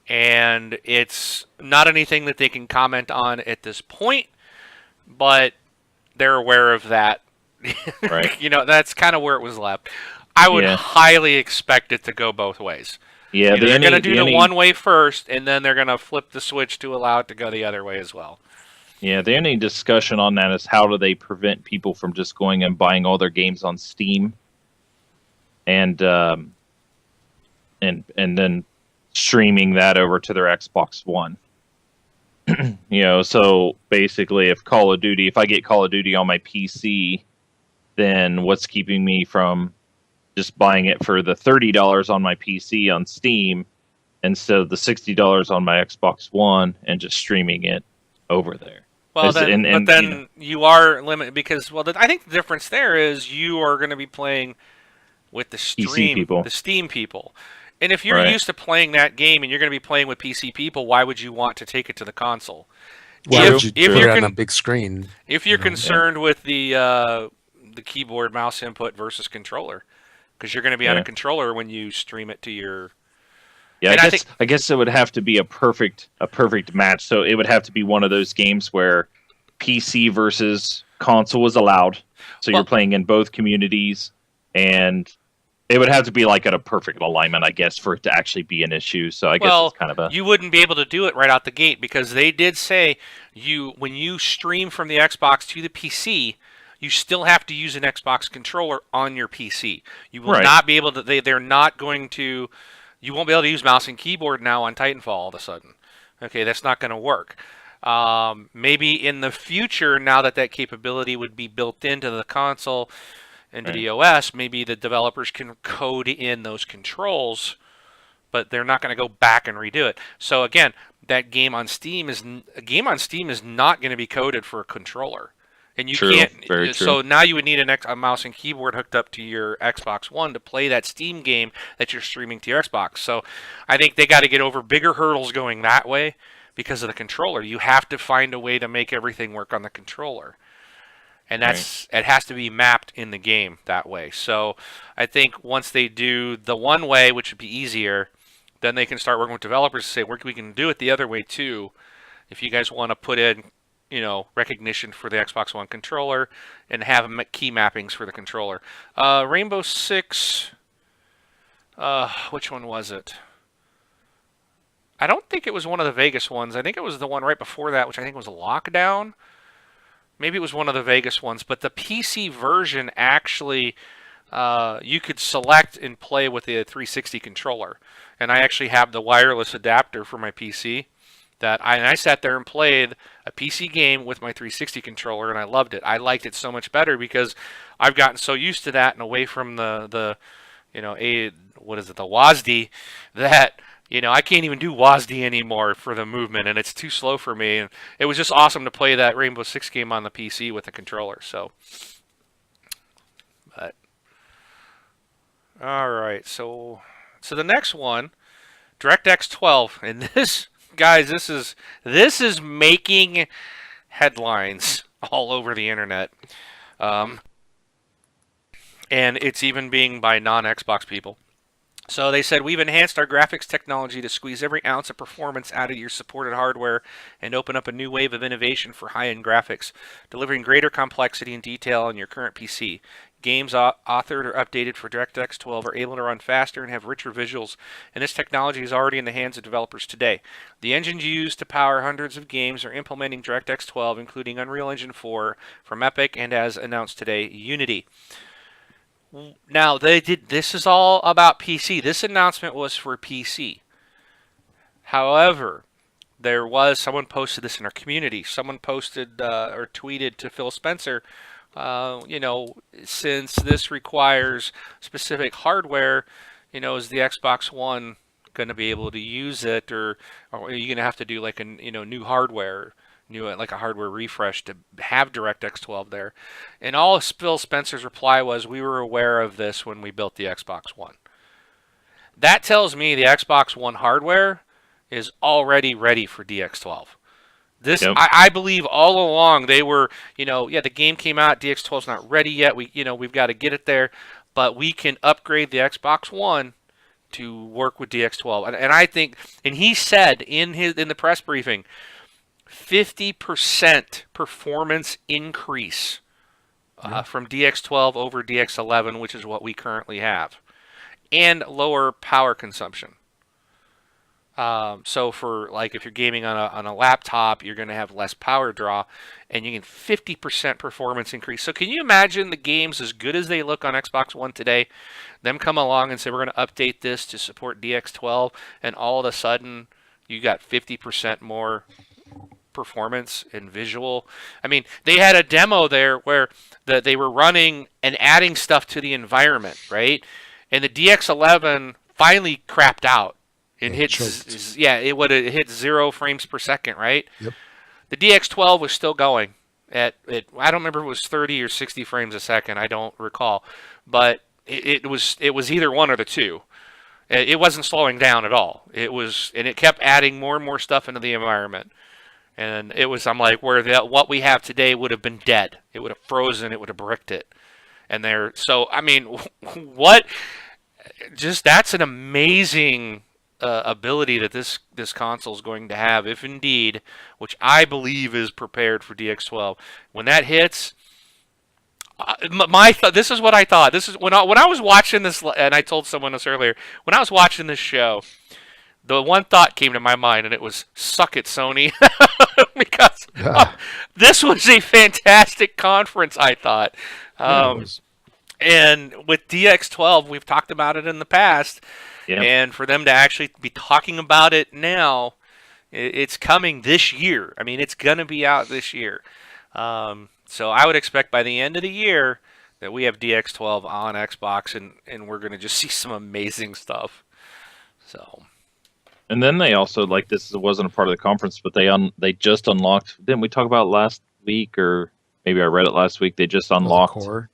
and it's not anything that they can comment on at this point, but they're aware of that. Right. You know, that's kind of where it was left. I would highly expect it to go both ways. Yeah, they're going to do the one way first, and then they're going to flip the switch to allow it to go the other way as well. Yeah, the only discussion on that is how do they prevent people from just going and buying all their games on Steam, and then streaming that over to their Xbox One. You know, so basically, if I get Call of Duty on my PC, then what's keeping me from just buying it for the $30 on my PC on Steam instead of the $60 on my Xbox One and just streaming it over there? Well, then you are limited because, well, I think the difference there is you are going to be playing with the Steam people. And if you're used to playing that game and you're going to be playing with PC people, why would you want to take it to the console? Why would you put it on a big screen? If you're concerned with the keyboard mouse input versus controller, because you're going to be on a controller when you stream it to your. Yeah, I guess it would have to be a perfect match. So it would have to be one of those games where PC versus console is allowed. So you're playing in both communities, and it would have to be like at a perfect alignment, I guess, for it to actually be an issue. So I guess it's kind of you wouldn't be able to do it right out the gate because they did say when you stream from the Xbox to the PC, you still have to use an Xbox controller on your PC. You will Right. not be able to. They're not going to. You won't be able to use mouse and keyboard now on Titanfall all of a sudden. Okay, that's not going to work. Maybe in the future, now that that capability would be built into the console, into the OS, maybe the developers can code in those controls, but they're not going to go back and redo it. So again, that game on Steam is not going to be coded for a controller, and you True, can't. very true. So now you would need a mouse and keyboard hooked up to your Xbox One to play that Steam game that you're streaming to your Xbox. So I think they got to get over bigger hurdles going that way because of the controller. You have to find a way to make everything work on the controller. And it has to be mapped in the game that way. So I think once they do the one way, which would be easier, then they can start working with developers to say, we can do it the other way too. If you guys want to put in, recognition for the Xbox One controller and have key mappings for the controller. Rainbow Six, which one was it? I don't think it was one of the Vegas ones. I think it was the one right before that, which I think was Lockdown. Maybe it was one of the Vegas ones, but the PC version actually, you could select and play with the 360 controller. And I actually have the wireless adapter for my PC. I sat there and played a PC game with my 360 controller, and I loved it. I liked it so much better because I've gotten so used to that and away from the WASD, that I can't even do WASD anymore for the movement, and it's too slow for me. And it was just awesome to play that Rainbow Six game on the PC with a controller. So, but all right, so the next one, DirectX 12, and this, guys, this is making headlines all over the internet, and it's even being by non-Xbox people. So they said, we've enhanced our graphics technology to squeeze every ounce of performance out of your supported hardware and open up a new wave of innovation for high-end graphics, delivering greater complexity and detail on your current PC. Games authored or updated for DirectX 12 are able to run faster and have richer visuals, and this technology is already in the hands of developers today. The engines used to power hundreds of games are implementing DirectX 12, including Unreal Engine 4 from Epic and, as announced today, Unity. Now, this is all about PC. This announcement was for PC. However, someone posted this in our community. Someone posted or tweeted to Phil Spencer, since this requires specific hardware, is the Xbox One going to be able to use it, or are you going to have to do like a new hardware? Like a hardware refresh to have DirectX 12 there. And all Phil Spencer's reply was, we were aware of this when we built the Xbox One. That tells me the Xbox One hardware is already ready for DX12. Yep. I believe all along they were, the game came out, DX12's not ready yet. We've got to get it there, but we can upgrade the Xbox One to work with DX12. And I think, and he said in the press briefing, 50% performance increase from DX12 over DX11, which is what we currently have, and lower power consumption. So for if you're gaming on a laptop, you're going to have less power draw, and you get 50% performance increase. So can you imagine the games as good as they look on Xbox One today, them come along and say we're going to update this to support DX12, and all of a sudden you got 50% more performance and visual. I mean, they had a demo there where they were running and adding stuff to the environment, right? And the DX11 finally crapped out and hit 0 frames per second, right? Yep. The DX12 was still going at I don't remember if it was 30 or 60 frames a second. I don't recall, but it was either one or the two. It wasn't slowing down at all. And it kept adding more and more stuff into the environment. And I'm like, what we have today would have been dead. It would have frozen. It would have bricked it. So I mean, that's an amazing ability that this console is going to have, if indeed, which I believe is prepared for DX12. When that hits, this is what I thought. This is when I was watching this, and I told someone this earlier. When I was watching this show, the one thought came to my mind, and it was "suck it, Sony," because this was a fantastic conference. I thought, Yeah, it was. and with DX12, we've talked about it in the past, Yeah. and for them to actually be talking about it now, it's coming this year. I mean, it's going to be out this year. So I would expect by the end of the year that we have DX12 on Xbox, and we're going to just see some amazing stuff. So. And then they also, like, this wasn't a part of the conference, but they just unlocked. Didn't we talk about it last week, or maybe I read it last week? They just unlocked. Core.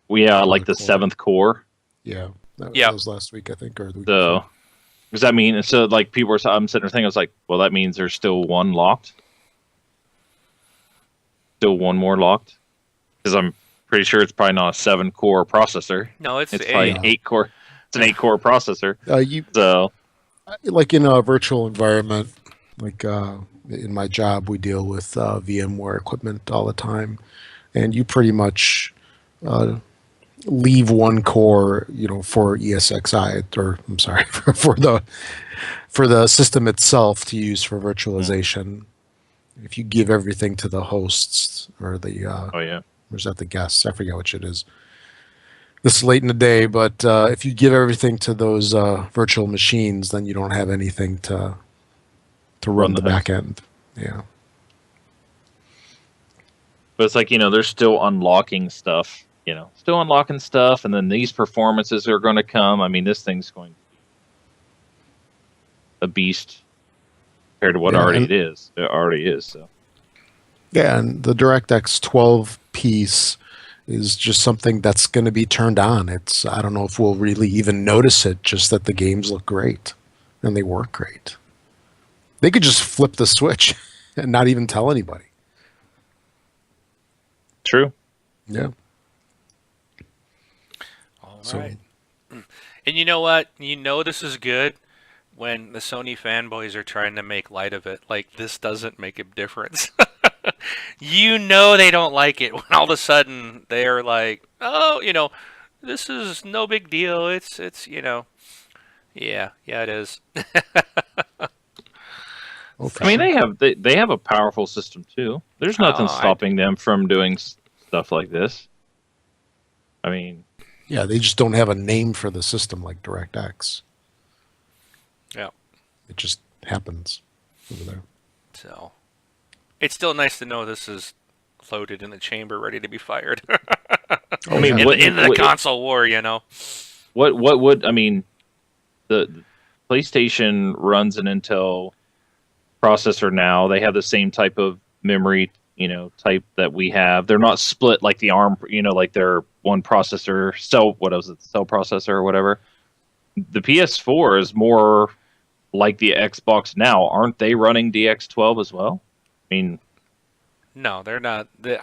Yeah, Oh, like the the core. seventh core. Yeah. That Yep. was last week, I think, or the week So, before. does that mean? So, like, people were. I'm sitting there thinking, I was like, well, that means there's still one locked. Still one more locked, because I'm pretty sure it's probably not a 7-core processor. No, it's It's probably an 8-core. It's an 8-core processor. You So, like in a virtual environment, like in my job, we deal with VMware equipment all the time, and you pretty much leave one core, for ESXi, or I'm sorry, for the system itself to use for virtualization. If you give everything to the hosts or the oh yeah, or is that the guests? I forget which it is. This is late in the day, but if you give everything to those virtual machines, then you don't have anything to run the back end. Yeah. but it's like, they're still unlocking stuff. Still unlocking stuff, and then these performances are going to come. I mean, this thing's going to be a beast compared to what Yeah, already it is. It already is. So. Yeah, and the DirectX 12 piece is just something that's going to be turned on. I don't know if we'll really even notice it, just that the games look great and they work great. They could just flip the switch and not even tell anybody. True. Yeah. All So- right. And you know what? This is good when the Sony fanboys are trying to make light of it. Like, this doesn't make a difference. They don't like it when all of a sudden they're like, oh, this is no big deal. It's yeah, it is. Oh, for I mean, sure. they have a powerful system too. There's nothing Oh, stopping them from doing stuff like this. I mean, Yeah, they just don't have a name for the system like DirectX. Yeah. It just happens over there. So it's still nice to know this is loaded in the chamber, ready to be fired. Oh, I mean, yeah. in the console war, what would I mean? The PlayStation runs an Intel processor now. They have the same type of memory, type that we have. They're not split like the ARM, like they're one processor, cell processor or whatever. The PS4 is more like the Xbox now. Aren't they running DX12 as well? I mean, No, they're not. No,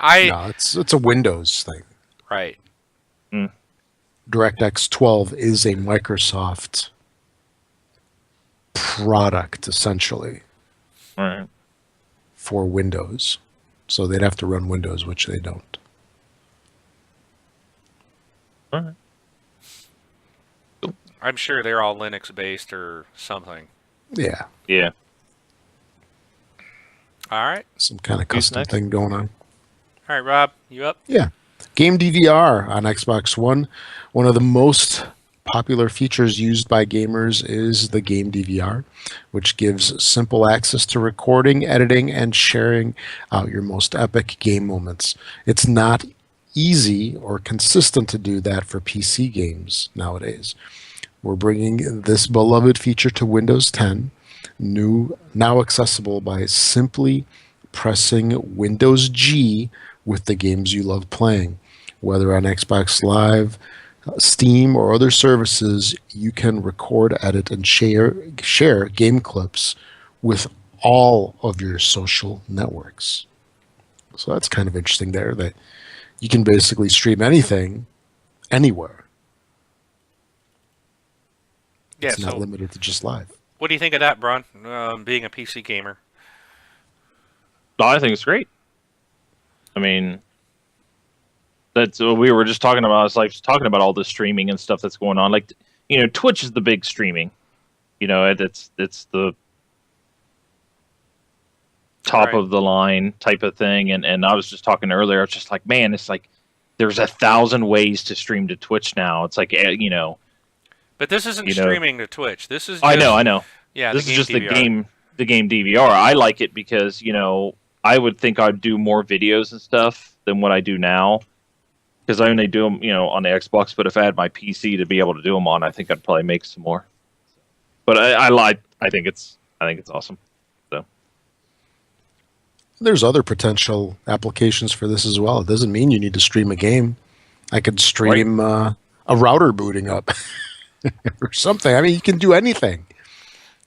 it's a Windows thing. Right. DirectX 12 is a Microsoft product, essentially, all right. for Windows. So they'd have to run Windows, which they don't. All right. I'm sure they're all Linux based or something. Yeah, Yeah. All right. some kind of Who's custom next? thing going on. All right, Rob, you up? Yeah. Game DVR on Xbox One. One of the most popular features used by gamers is the Game DVR, which gives simple access to recording, editing, and sharing out your most epic game moments. It's not easy or consistent to do that for PC games nowadays. We're bringing this beloved feature to Windows 10, now accessible by simply pressing Windows G with the games you love playing. Whether on Xbox Live, Steam, or other services, you can record, edit, and share game clips with all of your social networks. So that's kind of interesting there, that you can basically stream anything, anywhere. Yeah. It's not So, limited to just live. what do you think of that, Bron? Being a PC gamer. No, I think it's great. I mean, that's what we were just talking about. It's like talking about all the streaming and stuff that's going on. Like, Twitch is the big streaming, it's the top Right. of the line type of thing. And I was just talking earlier, I was just like, man, it's like there's 1,000 ways to stream to Twitch now. It's like, But this isn't You know- streaming to Twitch. This is just, I know. Yeah, This the is game just DVR. the game DVR. I like it because, I would think I'd do more videos and stuff than what I do now. Because I only do them, on the Xbox. But if I had my PC to be able to do them on, I think I'd probably make some more. But I think it's awesome. So There's other potential applications for this as well. It doesn't mean you need to stream a game. I could stream a router booting up or something. I mean, you can do anything.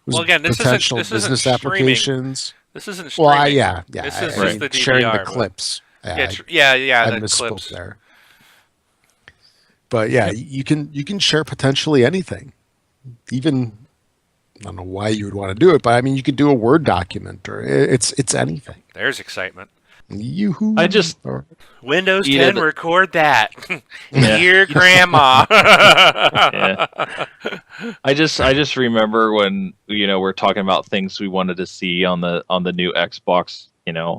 There's Well, again, this potential isn't business streaming. Applications. This isn't streaming. Well, yeah. This is I- just the DVR. sharing the but- clips. Yeah, I the misspoke clips. there. But yeah, you can share potentially anything. Even I don't know why you would want to do it, but I mean, you could do a Word document, or it's anything. There's excitement. Yoo-hoo. I just- Or- Windows You know, 10, the- record that. Yeah. Dear Grandma. I just remember when we're talking about things we wanted to see on the new Xbox,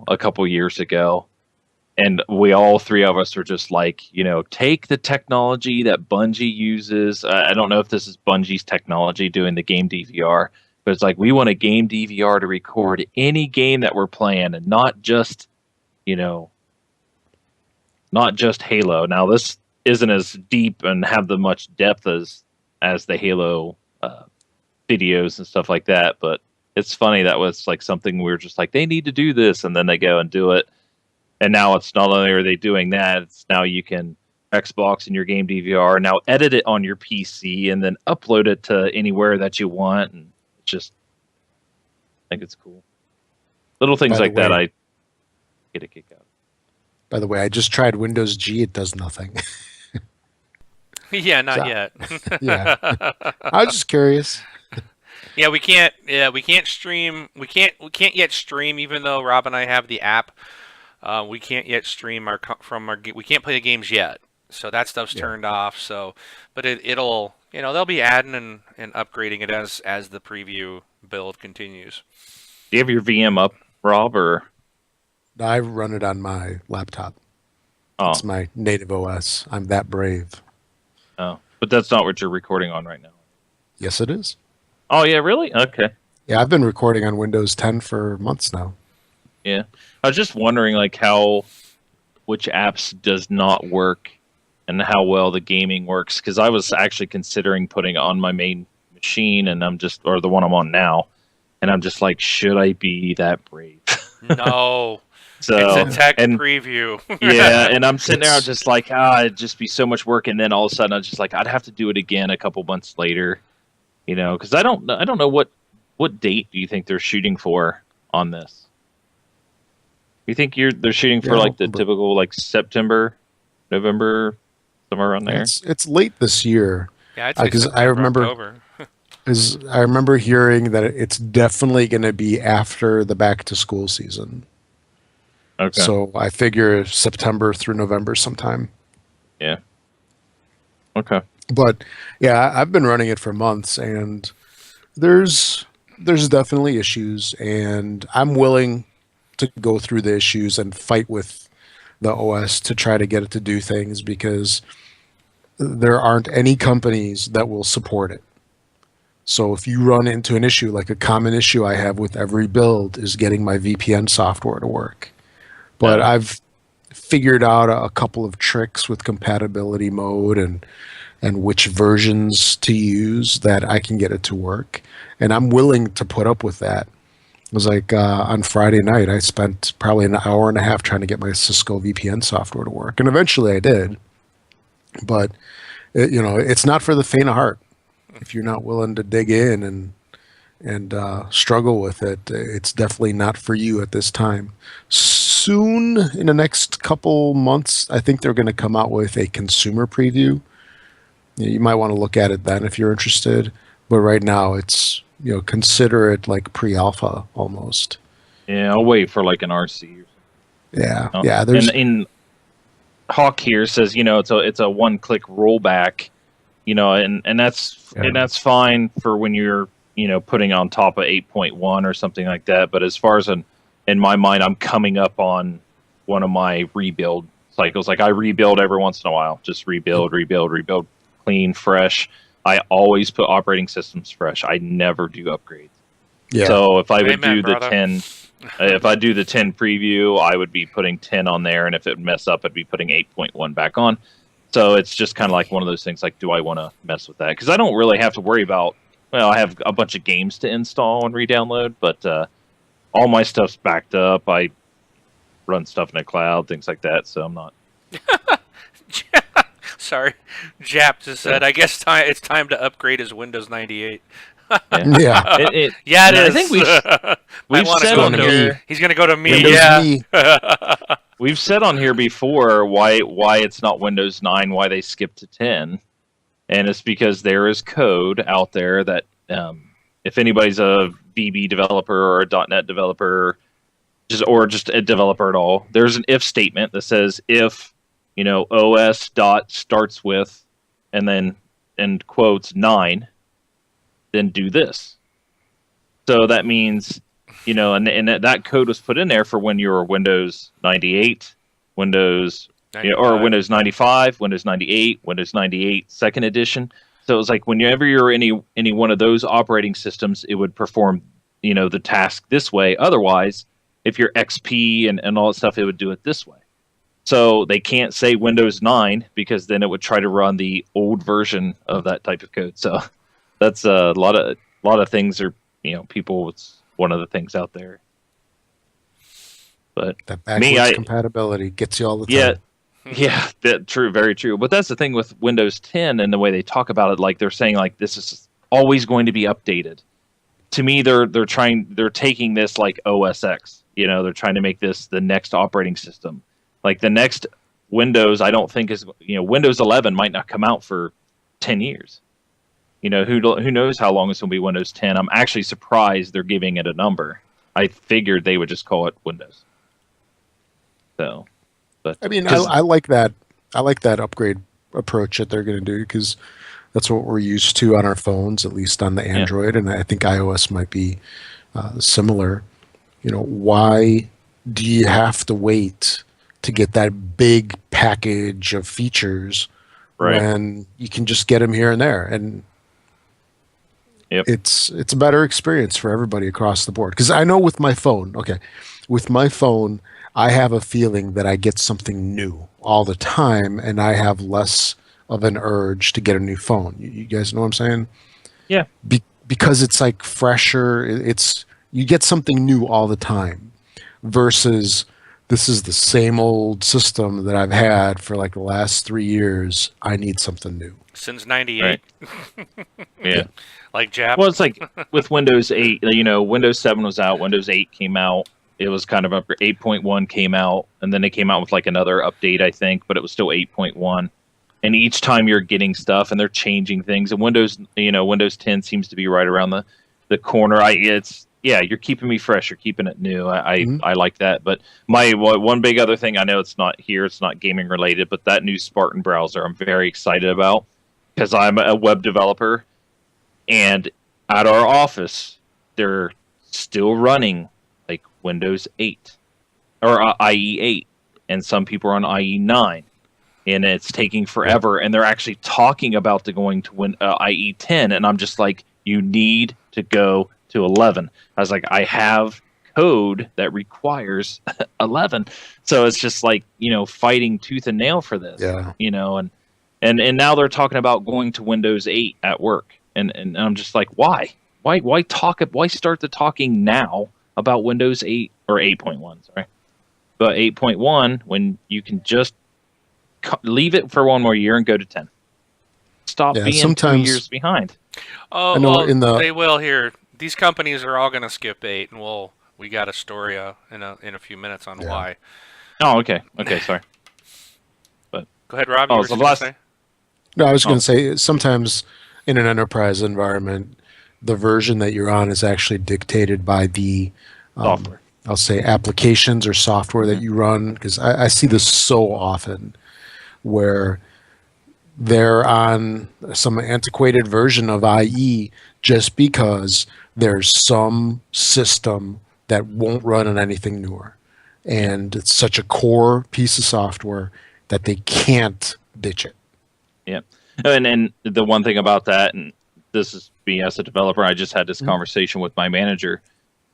a couple years ago, and we all three of us were just like, take the technology that Bungie uses. I don't know if this is Bungie's technology doing the game DVR, but it's like we want a game DVR to record any game that we're playing, and not just Halo. Now this isn't as deep and have the much depth as the Halo videos and stuff like that, but it's funny that was like something we were just like, they need to do this, and then they go and do it. And now it's not only are they doing that, it's now you can Xbox and your game DVR now edit it on your PC and then upload it to anywhere that you want, and just I think it's cool. Little things By the like that way- I get a kick out. By the way, I just tried Windows G. It does nothing. Yeah, not So- yet. Yeah. I was just curious. Yeah, we can't. Yeah, we can't stream. We can't yet stream, even though Rob and I have the app. We can't yet stream we can't play the games yet. So that stuff's Yeah. turned off. So, but it'll they'll be adding and upgrading it as the preview build continues. Do you have your VM up, Rob, or I run it on my laptop. oh, It's my native OS. I'm that brave. oh, but that's not what you're recording on right now. Yes, it is. Oh yeah, really? Okay. Yeah, I've been recording on Windows 10 for months now. Yeah, I was just wondering like which apps does not work and how well the gaming works, because I was actually considering putting it on my main machine, and or the one I'm on now, and I'm just like, should I be that brave? No, So it's a tech and preview. yeah, and I'm sitting there, I'm It's- just like, it'd just be so much work, and then all of a sudden I'm just like, I'd have to do it again a couple months later, because I don't know what date do you think they're shooting for on this? You think they're shooting for Yeah, like the but- typical like September, November, somewhere around there? It's late this year. Yeah, I'd say 'Cause I September, remember- October. I remember hearing that it's definitely going to be after the back to school season. Okay. So I figure September through November sometime. Okay. But yeah, I've been running it for months, and there's definitely issues, and I'm willing to go through the issues and fight with the OS to try to get it to do things, because there aren't any companies that will support it. So if you run into an issue, like a common issue I have with every build is getting my VPN software to work. But Yeah. I've figured out a couple of tricks with compatibility mode and which versions to use that I can get it to work. And I'm willing to put up with that. It was like on Friday night, I spent probably an hour and a half trying to get my Cisco VPN software to work. And eventually I did. But, it's not for the faint of heart. If you're not willing to dig in and struggle with it, it's definitely not for you at this time. Soon, in the next couple months, I think they're going to come out with a consumer preview. You might want to look at it then if you're interested. But right now, it's consider it like pre-alpha almost. Yeah, I'll wait for like an RC. Yeah, Oh, yeah. There's and Hawk here says, it's a one-click rollback, and that's Yeah. and that's fine for when you're putting on top of 8.1 or something like that. But as far as in my mind, I'm coming up on one of my rebuild cycles. Like I rebuild every once in a while, just rebuild, clean, fresh. I always put operating systems fresh. I never do upgrades. Yeah. So if I would Amen, do the brother. 10, if I do the 10 preview, I would be putting 10 on there, and if it mess up, I'd be putting 8.1 back on. So it's just kind of like one of those things. Like, do I want to mess with that? Because I don't really have to worry about. Well, I have a bunch of games to install and re-download, but all my stuff's backed up. I run stuff in the cloud, things like that. So I'm not. Sorry, Jap just said. I guess it's time to upgrade his Windows 98. Yeah. Yeah, it I is. think Might we've wanna said go on to here. He's gonna go to me. Windows Yeah. Me. We've said on here before why it's not Windows 9, why they skipped to 10, and it's because there is code out there that if anybody's a VB developer or a .NET developer, just a developer at all, there's an if statement that says if OS dot starts with and then in quotes 9, then do this. So that means. And that code was put in there for when you were Windows 98, Windows, or Windows 95, Windows 98, Windows 98 Second Edition. So it was like whenever you're any one of those operating systems, it would perform, the task this way. Otherwise, if you're XP and all that stuff, it would do it this way. So they can't say Windows 9 because then it would try to run the old version of that type of code. So that's a lot of things are, people. It's one of the things out there. But That backwards compatibility gets you all the time. Yeah, true, very true. But that's the thing with Windows 10 and the way they talk about it. Like they're saying, like this is always going to be updated. To me, they're taking this like OS X. They're trying to make this the next operating system. Like the next Windows, I don't think is Windows 11 might not come out for 10 years. Who knows how long it's going to be Windows 10. I'm actually surprised they're giving it a number. I figured they would just call it Windows. So, but I mean, I like that. I like that upgrade approach that they're going to do because that's what we're used to on our phones, at least on the Android, and I think iOS might be similar. Why do you have to wait to get that big package of features when you can just get them here and there? And it's a better experience for everybody across the board. Because I know with my phone, I have a feeling that I get something new all the time, and I have less of an urge to get a new phone. You guys know what I'm saying? Yeah. Because it's like fresher. You get something new all the time versus this is the same old system that I've had for like the last 3 years. I need something new. Since 98. Yeah. Like Jap. Well, it's like with Windows 8, Windows 7 was out, Windows 8 came out. It was kind of 8.1 came out, and then they came out with like another update, I think, but it was still 8.1. And each time you're getting stuff and they're changing things, and Windows 10 seems to be right around the corner. You're keeping me fresh, you're keeping it new. I like that. But one big other thing, I know it's not here, it's not gaming related, but that new Spartan browser I'm very excited about because I'm a web developer. And at our office, they're still running like Windows 8 or IE 8, and some people are on IE 9, and it's taking forever. And they're actually talking about going to IE 10, and I'm just like, you need to go to 11. I was like, I have code that requires 11, so it's just like fighting tooth and nail for this. And now they're talking about going to Windows 8 at work. And I'm just like, why? Why start the talking now about Windows 8 or 8.1? Sorry, but 8.1 when you can just leave it for one more year and go to 10. Stop being 2 years behind. Oh, I know they will here. These companies are all going to skip 8, and we got a story in a few minutes on why. Oh, okay, sorry. But go ahead, Rob. You were going to say? No, I was going to say sometimes in an enterprise environment, the version that you're on is actually dictated by the software. I'll say applications or software that you run, because I see this so often where they're on some antiquated version of IE just because there's some system that won't run on anything newer. And it's such a core piece of software that they can't ditch it. Yeah. And the one thing about that, and this is me as a developer, I just had this conversation with my manager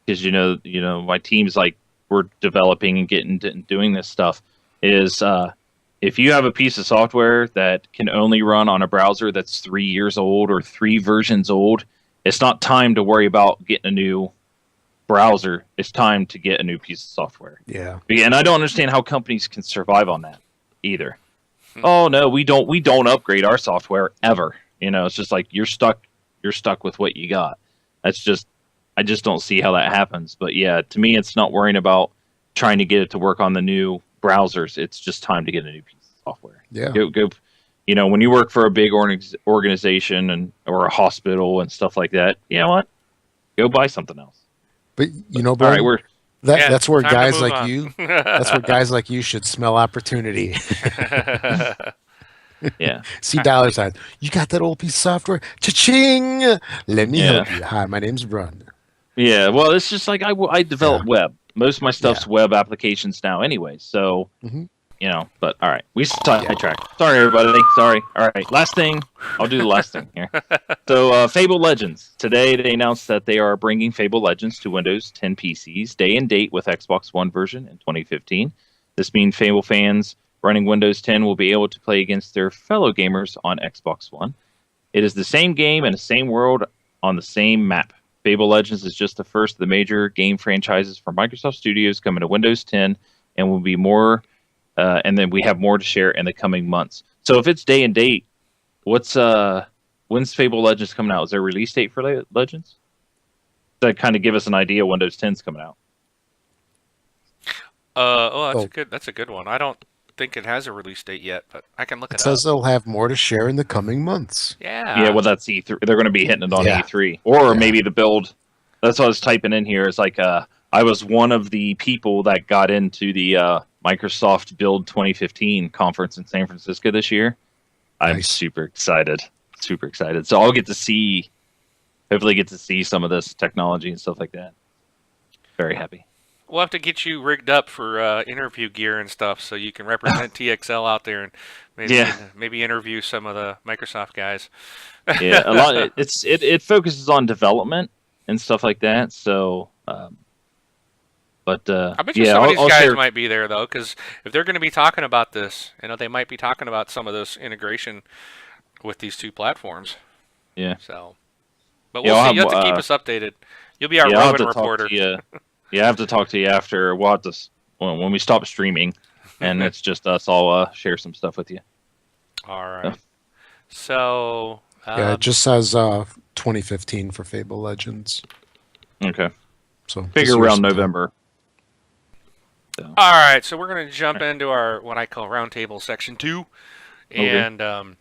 because, my team's like, we're developing and getting and doing this stuff is if you have a piece of software that can only run on a browser that's 3 years old or 3 versions old, it's not time to worry about getting a new browser. It's time to get a new piece of software. Yeah. And I don't understand how companies can survive on that either. Oh no, we don't upgrade our software ever. It's just like you're stuck with what you got. I just don't see how that happens. But yeah, to me it's not worrying about trying to get it to work on the new browsers. It's just time to get a new piece of software. Yeah. Go when you work for a big organization or a hospital and stuff like that, you know what? Go buy something else. But Brian, all right, that's where time to guys move like on. you that's where guys like you should smell opportunity. Yeah. See dollar signs. You got that old piece of software? Cha-ching! Let me help you. Hi, my name's Brun. Yeah, well, it's just like I develop web. Most of my stuff's web applications now anyway. So, but all right. We sidetracked. Sorry, everybody. Sorry. All right. Last thing. I'll do the last thing here. So, Fable Legends. Today, they announced that they are bringing Fable Legends to Windows 10 PCs, day and date with Xbox One version in 2015. This means Fable fans running Windows 10 will be able to play against their fellow gamers on Xbox One. It is the same game and the same world on the same map. Fable Legends is just the first of the major game franchises from Microsoft Studios coming to Windows 10, and will be more. And then we have more to share in the coming months. So if it's day and date, when's Fable Legends coming out? Is there a release date for Legends? That kind of give us an idea when Windows 10's coming out. That's a good one. I don't think it has a release date yet, but I can look it It up. says they'll have more to share in the coming months. Yeah. Yeah, well, that's E3. They're going to be hitting it on E3. Or maybe the build. That's what I was typing in here. It's like I was one of the people that got into the Microsoft Build 2015 conference in San Francisco this year. I'm super excited. Super excited. So I'll hopefully get to see some of this technology and stuff like that. Very happy. We'll have to get you rigged up for interview gear and stuff, so you can represent TXL out there and maybe interview some of the Microsoft guys. Yeah, a lot. It focuses on development and stuff like that. So, I bet you some of these guys might be there though, because if they're going to be talking about this, they might be talking about some of this integration with these two platforms. Yeah. So, but we'll see. You have to keep us updated. You'll be our roving reporter. Yeah, I have to talk to you after. We'll have to when we stop streaming, and it's just us. I'll share some stuff with you. All right. So. It just says 2015 for Fable Legends. Okay. So figure around November. So. All right, so we're going to jump into our what I call roundtable section 2, and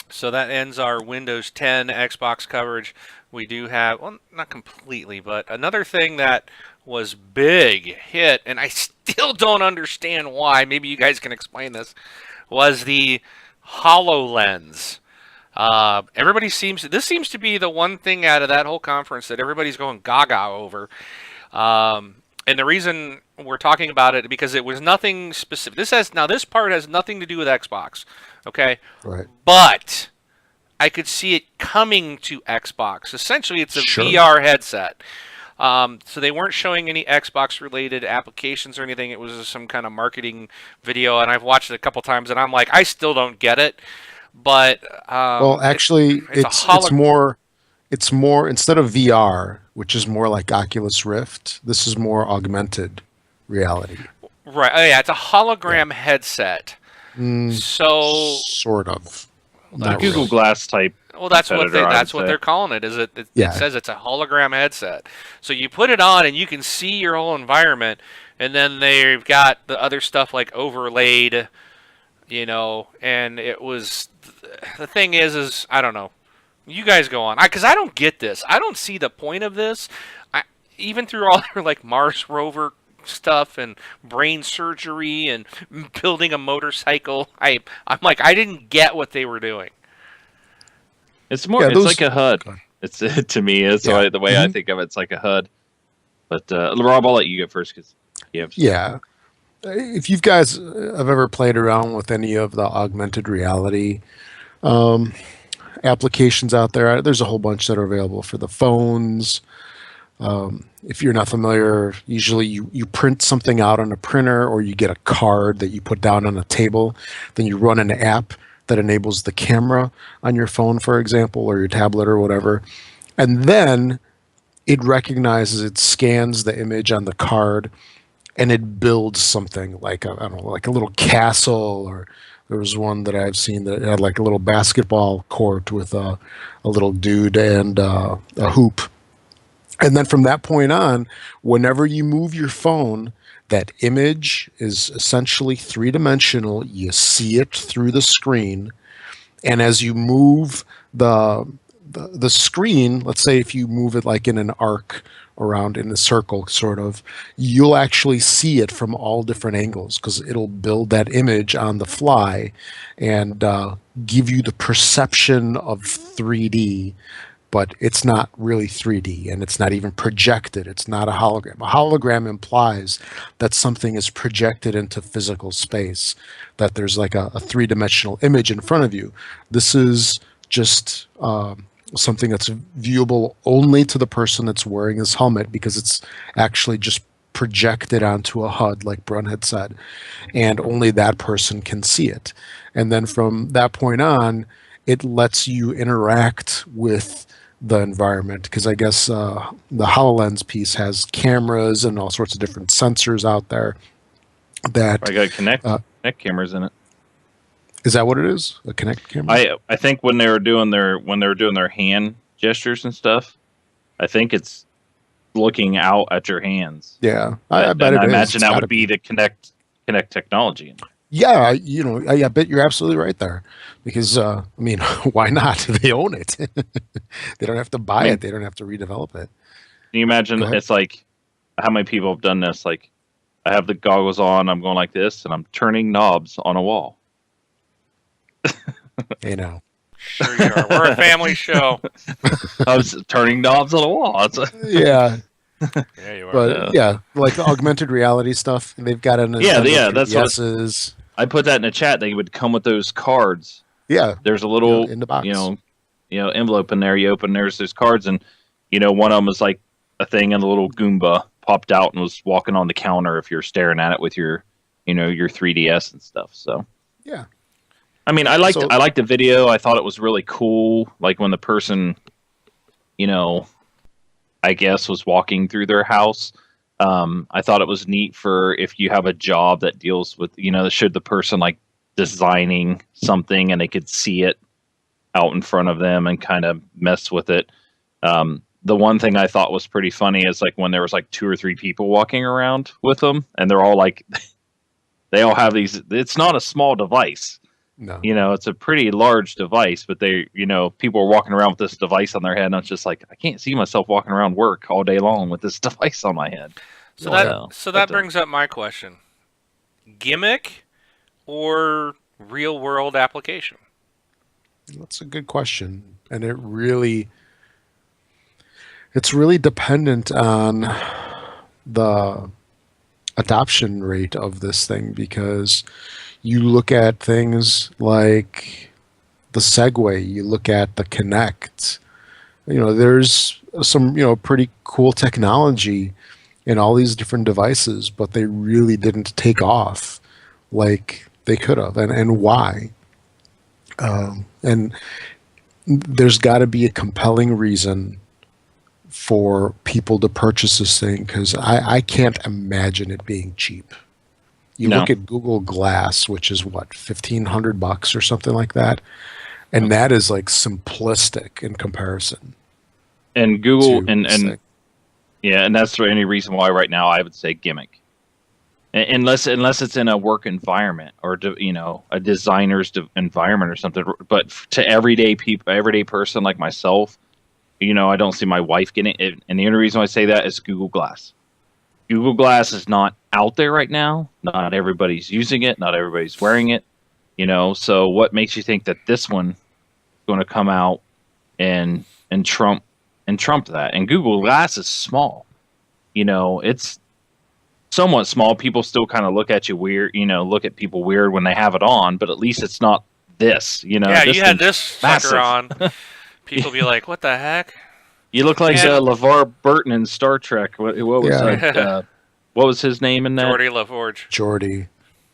so that ends our Windows 10 Xbox coverage. We do have, well, not completely, but another thing that was big hit, and I still don't understand why. Maybe you guys can explain this. Was the HoloLens. This seems to be the one thing out of that whole conference that everybody's going gaga over. And the reason we're talking about it because it was nothing specific. This part has nothing to do with Xbox, okay? Right. But I could see it coming to Xbox. Essentially, it's a VR headset. So they weren't showing any Xbox-related applications or anything. It was just some kind of marketing video, and I've watched it a couple times, and I'm like, I still don't get it. But well, actually, it's more instead of VR, which is more like Oculus Rift. This is more augmented reality. Right. Oh, yeah, it's a hologram headset. So sort of. The Google Glass type. Well, that's what they're calling it. It says it's a hologram headset. So you put it on and you can see your whole environment, and then they've got the other stuff like overlaid, and it was the thing is I don't know. You guys go on, because I don't get this. I don't see the point of this. Even through all their like Mars rover stuff and brain surgery and building a motorcycle, I'm like I didn't get what they were doing. It's more. It's like a HUD. It's to me, it's Yeah. the way I think of it, it's like a HUD. But Rob, I'll let you go first because Yeah. If you guys have ever played around with any of the augmented reality um, applications out there, there's a whole bunch that are available for the phones. If you're not familiar, usually you print something out on a printer or you get a card that you put down on a table. Then you run an app that enables the camera on your phone, for example, or your tablet or whatever. And then it recognizes, it scans the image on the card and it builds something like I don't know, like a little castle, or there was one that I've seen that had like a little basketball court with a little dude and a hoop. And then from that point on, whenever you move your phone, that image is essentially three-dimensional. You see it through the screen, and as you move the screen, let's say if you move it like in an arc around in a circle, sort of, you'll actually see it from all different angles because it'll build that image on the fly and give you the perception of 3D, but it's not really 3D and it's not even projected. It's not a hologram. A hologram implies that something is projected into physical space, that there's like a three-dimensional image in front of you. This is just something that's viewable only to the person that's wearing this helmet because it's actually just projected onto a HUD, like Brun had said, and only that person can see it. And then from that point on, it lets you interact with the environment because I guess the HoloLens piece has cameras and all sorts of different sensors out there that I got Connect cameras in it. is that what it is? A Connect camera? I think when they were doing their hand gestures and stuff, I think it's looking out at your hands. Yeah, I bet and it I is. imagine It's that gotta would be the Connect technology. Yeah, I bet you're absolutely right there. Because, I mean, why not? They own it. They don't have to buy it. They don't have to redevelop it. Can you imagine? Go ahead. It's like how many people have done this? Like, I have the goggles on, I'm going like this, and I'm turning knobs on a wall. You know. Sure you are. We're a family show. I was turning knobs on a wall. Yeah, Yeah, you are. but yeah, like the augmented reality stuff. They've got an Yeah, that's what what. I put that in the chat. They would come with those cards. Yeah, There's a little in the box. Envelope in there. You open, there's those cards, and one of them was like a thing, and a little Goomba popped out and was walking on the counter if you're staring at it with your 3DS and stuff. So Yeah. I mean, I liked the video. I thought it was really cool. Like when the person, I guess was walking through their house. I thought it was neat for if you have a job that deals with, should the person like designing something and they could see it out in front of them and kind of mess with it. The one thing I thought was pretty funny is like when there was like 2 or 3 people walking around with them and they're all like, they all have these, it's not a small device. No. It's a pretty large device, but they, people are walking around with this device on their head, and it's just like, I can't see myself walking around work all day long with this device on my head. So that brings up my question: gimmick or real world application? That's a good question, and it's really dependent on the adoption rate of this thing, because you look at things like the Segway, you look at the Kinect, there's some, pretty cool technology in all these different devices, but they really didn't take off like they could have. And why? And there's got to be a compelling reason for people to purchase this thing, because I can't imagine it being cheap. You look at Google Glass, which is what, $1,500 or something like that, and that is like simplistic in comparison. And Google and that's the only reason why right now I would say gimmick, unless it's in a work environment or a designer's environment or something. But to everyday person like myself, I don't see my wife getting it. And the only reason I say that is Google Glass. Google Glass is not out there right now. Not everybody's using it. Not everybody's wearing it. So what makes you think that this one is going to come out and trump and trump that. And Google Glass is small. It's somewhat small. People still kind of look at you weird, look at people weird when they have it on, but at least it's not this, Yeah, this you had thing's this sucker massive. on. People be like, what the heck? You look like Yeah. LeVar Burton in Star Trek. What was Yeah. what was his name in that? Jordy LaForge. Jordy.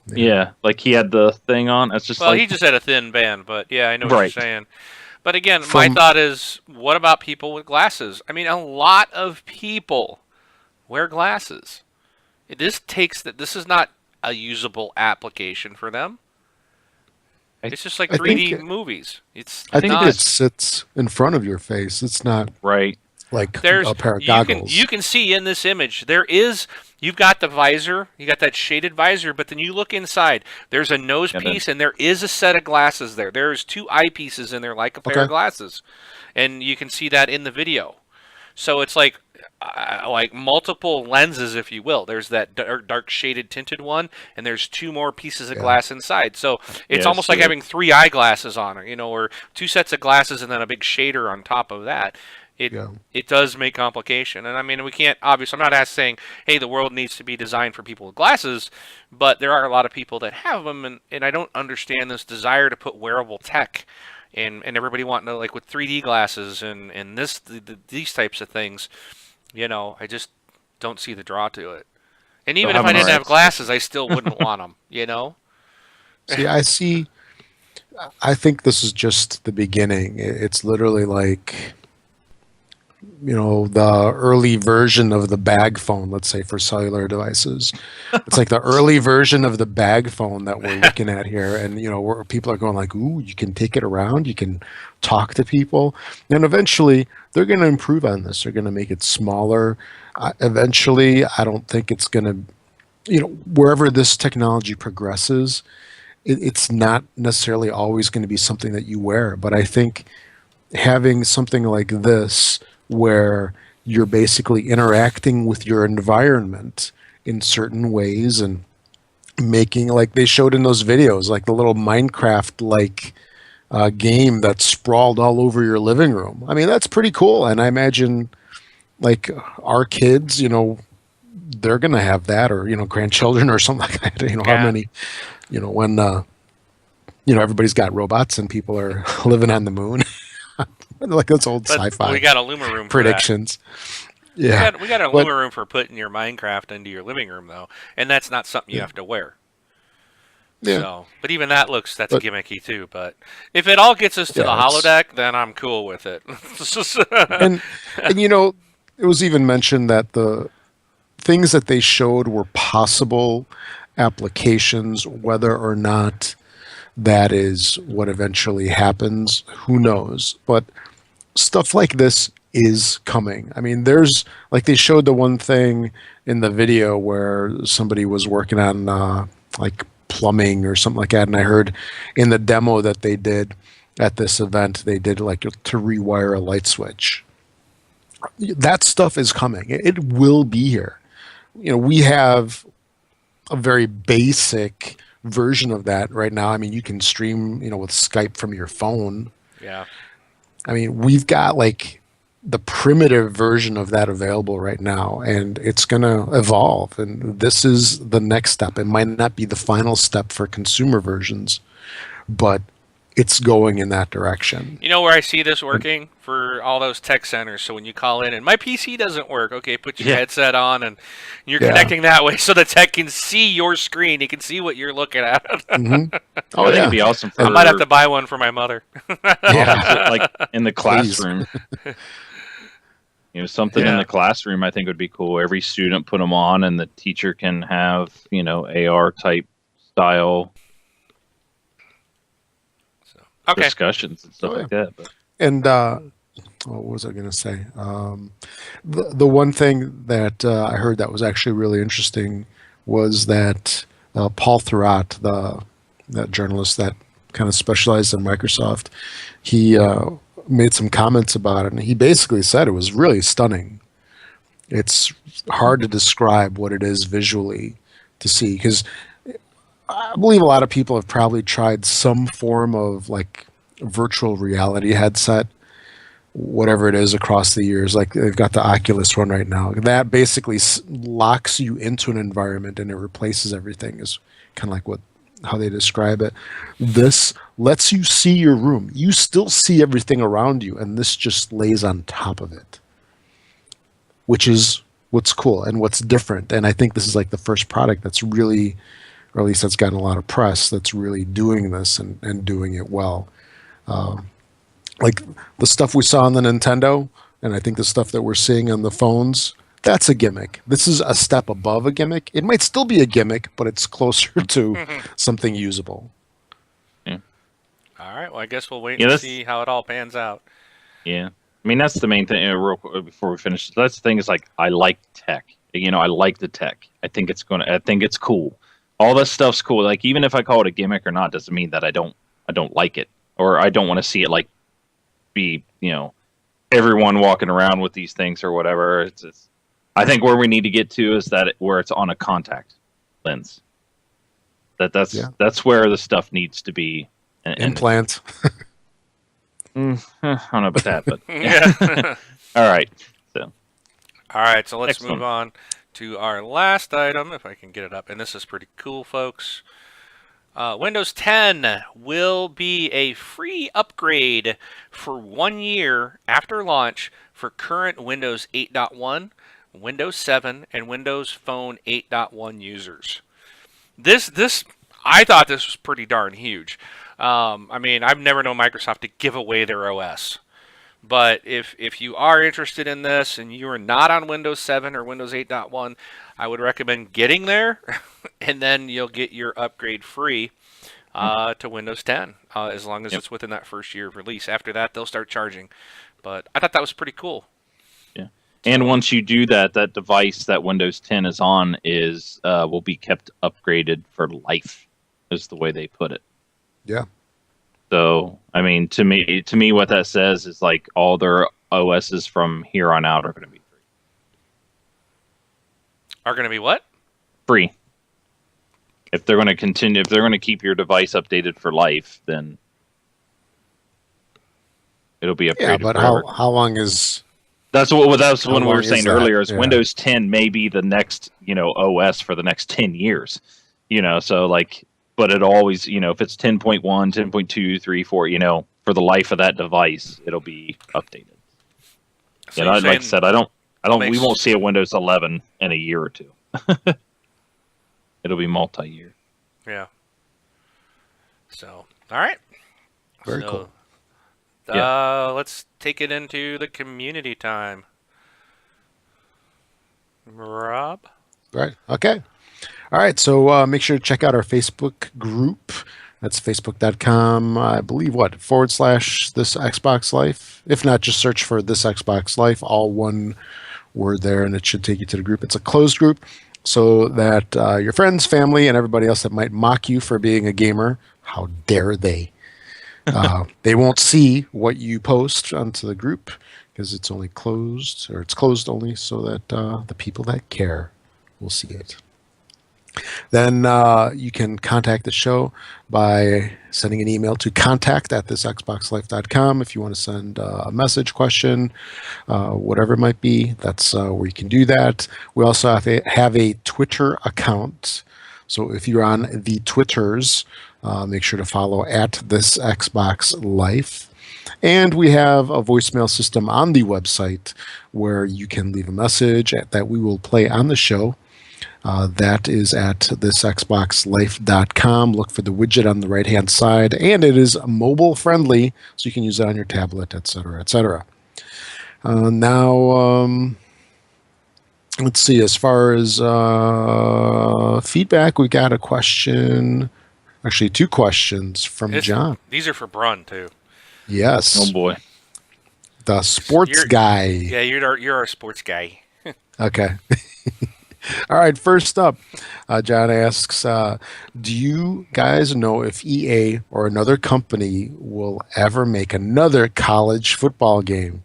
Yeah, like he had the thing on. It's just Well, like he just had a thin band, but yeah, I know what Right. you're saying. But again, my From- thought is, what about people with glasses? I mean, a lot of people wear glasses. This is not a usable application for them. It's just like I 3D think- movies. It's I think not. it sits in front of your face. It's not right. like There's a pair of you goggles. can see in this image you've got the visor, you got that shaded visor, but then you look inside. There's a nose Yeah, piece and there is a set of glasses there. There's 2 eyepieces in there like a pair of Okay. glasses, and you can see that in the video. So it's like multiple lenses, if you will. There's that dark shaded tinted one, and there's 2 more pieces of Yeah. glass inside. So it's Yeah, almost like so- having 3 eyeglasses on, or 2 sets of glasses and then a big shader on top of that. Yeah. It does make complication. And I mean, we can't, obviously, I'm not saying, hey, the world needs to be designed for people with glasses, but there are a lot of people that have them, and I don't understand this desire to put wearable tech and everybody wanting to, like with 3D glasses and these types of things, I just don't see the draw to it. And even if I having didn't our have glasses, I still wouldn't want them, See, I think this is just the beginning. It's literally like, the early version of the bag phone, let's say for cellular devices. It's like the early version of the bag phone that we're looking at here. And, where people are going like, ooh, you can take it around, you can talk to people. And eventually they're going to improve on this. They're going to make it smaller. Eventually, I don't think it's going to, wherever this technology progresses, it's not necessarily always going to be something that you wear. But I think having something like this, where you're basically interacting with your environment in certain ways and making, like they showed in those videos, like the little Minecraft like game that sprawled all over your living room. I mean, that's pretty cool. And I imagine like our kids, they're going to have that, or, grandchildren or something like that. Yeah. How many, when, everybody's got robots and people are living on the moon. Like those old But sci-fi we got a Luma room for predictions. that. Yeah. We got a But- Luma room for putting your Minecraft into your living room, though, and that's not something you have to wear. Yeah. So, but even that's But- gimmicky too. But if it all gets us to Yeah, the it's- holodeck, then I'm cool with it. and it was even mentioned that the things that they showed were possible applications. Whether or not that is what eventually happens, who knows? But stuff like this is coming. I mean, there's, like, they showed the one thing in the video where somebody was working on like plumbing or something like that, and I heard in the demo that they did at this event, they did like to rewire a light switch. That stuff is coming. It will be here. We have a very basic version of that right now. I mean, you can stream, with Skype from your phone. Yeah. I mean, we've got like the primitive version of that available right now, and it's going to evolve. And this is the next step. It might not be the final step for consumer versions, but it's going in that direction. You know where I see this working? For all those tech centers. So when you call in and my PC doesn't work, okay, put your Yeah. headset on and you're Yeah. connecting that way so the tech can see your screen. He can see what you're looking at. Mhm. I Oh, think yeah. it'd be awesome for I might have to buy one for my mother. Yeah. like in the classroom. Something in Yeah. the classroom I think would be cool. Every student put them on, and the teacher can have AR type style Okay. discussions and stuff Oh, yeah. like that. But And what was I going to say? The one thing that I heard that was actually really interesting was that Paul Thurrott, that journalist that kind of specialized in Microsoft, he made some comments about it, and he basically said it was really stunning. It's hard to describe what it is visually to see, because I believe a lot of people have probably tried some form of like virtual reality headset, whatever it is across the years. Like they've got the Oculus one right now. That basically locks you into an environment and it replaces everything. Is kind of like how they describe it. This lets you see your room. You still see everything around you, and this just lays on top of it, which is what's cool and what's different. And I think this is like the first product that's really, or at least that's gotten a lot of press, that's really doing this and doing it well. Like the stuff we saw on the Nintendo, and I think the stuff that we're seeing on the phones, that's a gimmick. This is a step above a gimmick. It might still be a gimmick, but it's closer to something usable. Yeah. All right. Well, I guess we'll wait and see how it all pans out. Yeah. I mean, that's the main thing. Real quick before we finish, that's the thing. Is like I like tech. I like the tech. I think it's cool. All this stuff's cool. Like even if I call it a gimmick or not, doesn't mean that I don't like it or I don't want to see it like be everyone walking around with these things or whatever. It's I think where we need to get to is where it's on a contact lens. That's where the stuff needs to be. Implant. I don't know about that, but Yeah. All right. All right. So let's Excellent. move on to our last item, if I can get it up. And this is pretty cool, folks. Windows 10 will be a free upgrade for 1 year after launch for current Windows 8.1, Windows 7, and Windows Phone 8.1 users. I thought this was pretty darn huge. I mean, I've never known Microsoft to give away their OS. But if you are interested in this and you are not on Windows 7 or Windows 8.1, I would recommend getting there, and then you'll get your upgrade free to Windows 10, as long as it's within that first year of release. After that, they'll start charging. But I thought that was pretty cool. Yeah. And once you do that, that device that Windows 10 is on will be kept upgraded for life, is the way they put it. Yeah. So, I mean, to me, what that says is like all their OSs from here on out are going to be free. Are going to be what? Free. If they're going to continue, if they're going to keep your device updated for life, then it'll be upgraded. Yeah, but forever. how long is? That's what we long were is saying that? earlier. Is Yeah. Windows 10 may be the next OS for the next 10 years. So like. But it always, if it's 10.1, 10.2, 3, 4, for the life of that device, it'll be updated. So Like I said, we won't see a Windows 11 in a year or two. It'll be multi-year. Yeah. So, all right. Very cool. Let's take it into the community time. Rob? Right. Okay. All right. So make sure to check out our Facebook group. That's facebook.com, I believe, / This Xbox Life. If not, just search for This Xbox Life, all one word there, and it should take you to the group. It's a closed group so that your friends, family, and everybody else that might mock you for being a gamer, how dare they? They won't see what you post onto the group because it's only closed, or it's closed only so that the people that care will see it. Then you can contact the show by sending an email to contact@thisxboxlife.com if you want to send a message, question, whatever it might be. That's where you can do that. We also have a Twitter account. So if you're on the Twitters, make sure to follow @thisxboxlife. And we have a voicemail system on the website where you can leave a message that we will play on the show. That is at thisxboxlife.com. Look for the widget on the right-hand side, and it is mobile friendly, so you can use it on your tablet, etc., etc. Now, let's see. As far as feedback, we got a question. Actually, 2 questions from John. These are for Brun, too. Yes. Oh boy. The sports guy. Yeah, you're our sports guy. Okay. All right, first up, John asks, do you guys know if EA or another company will ever make another college football game?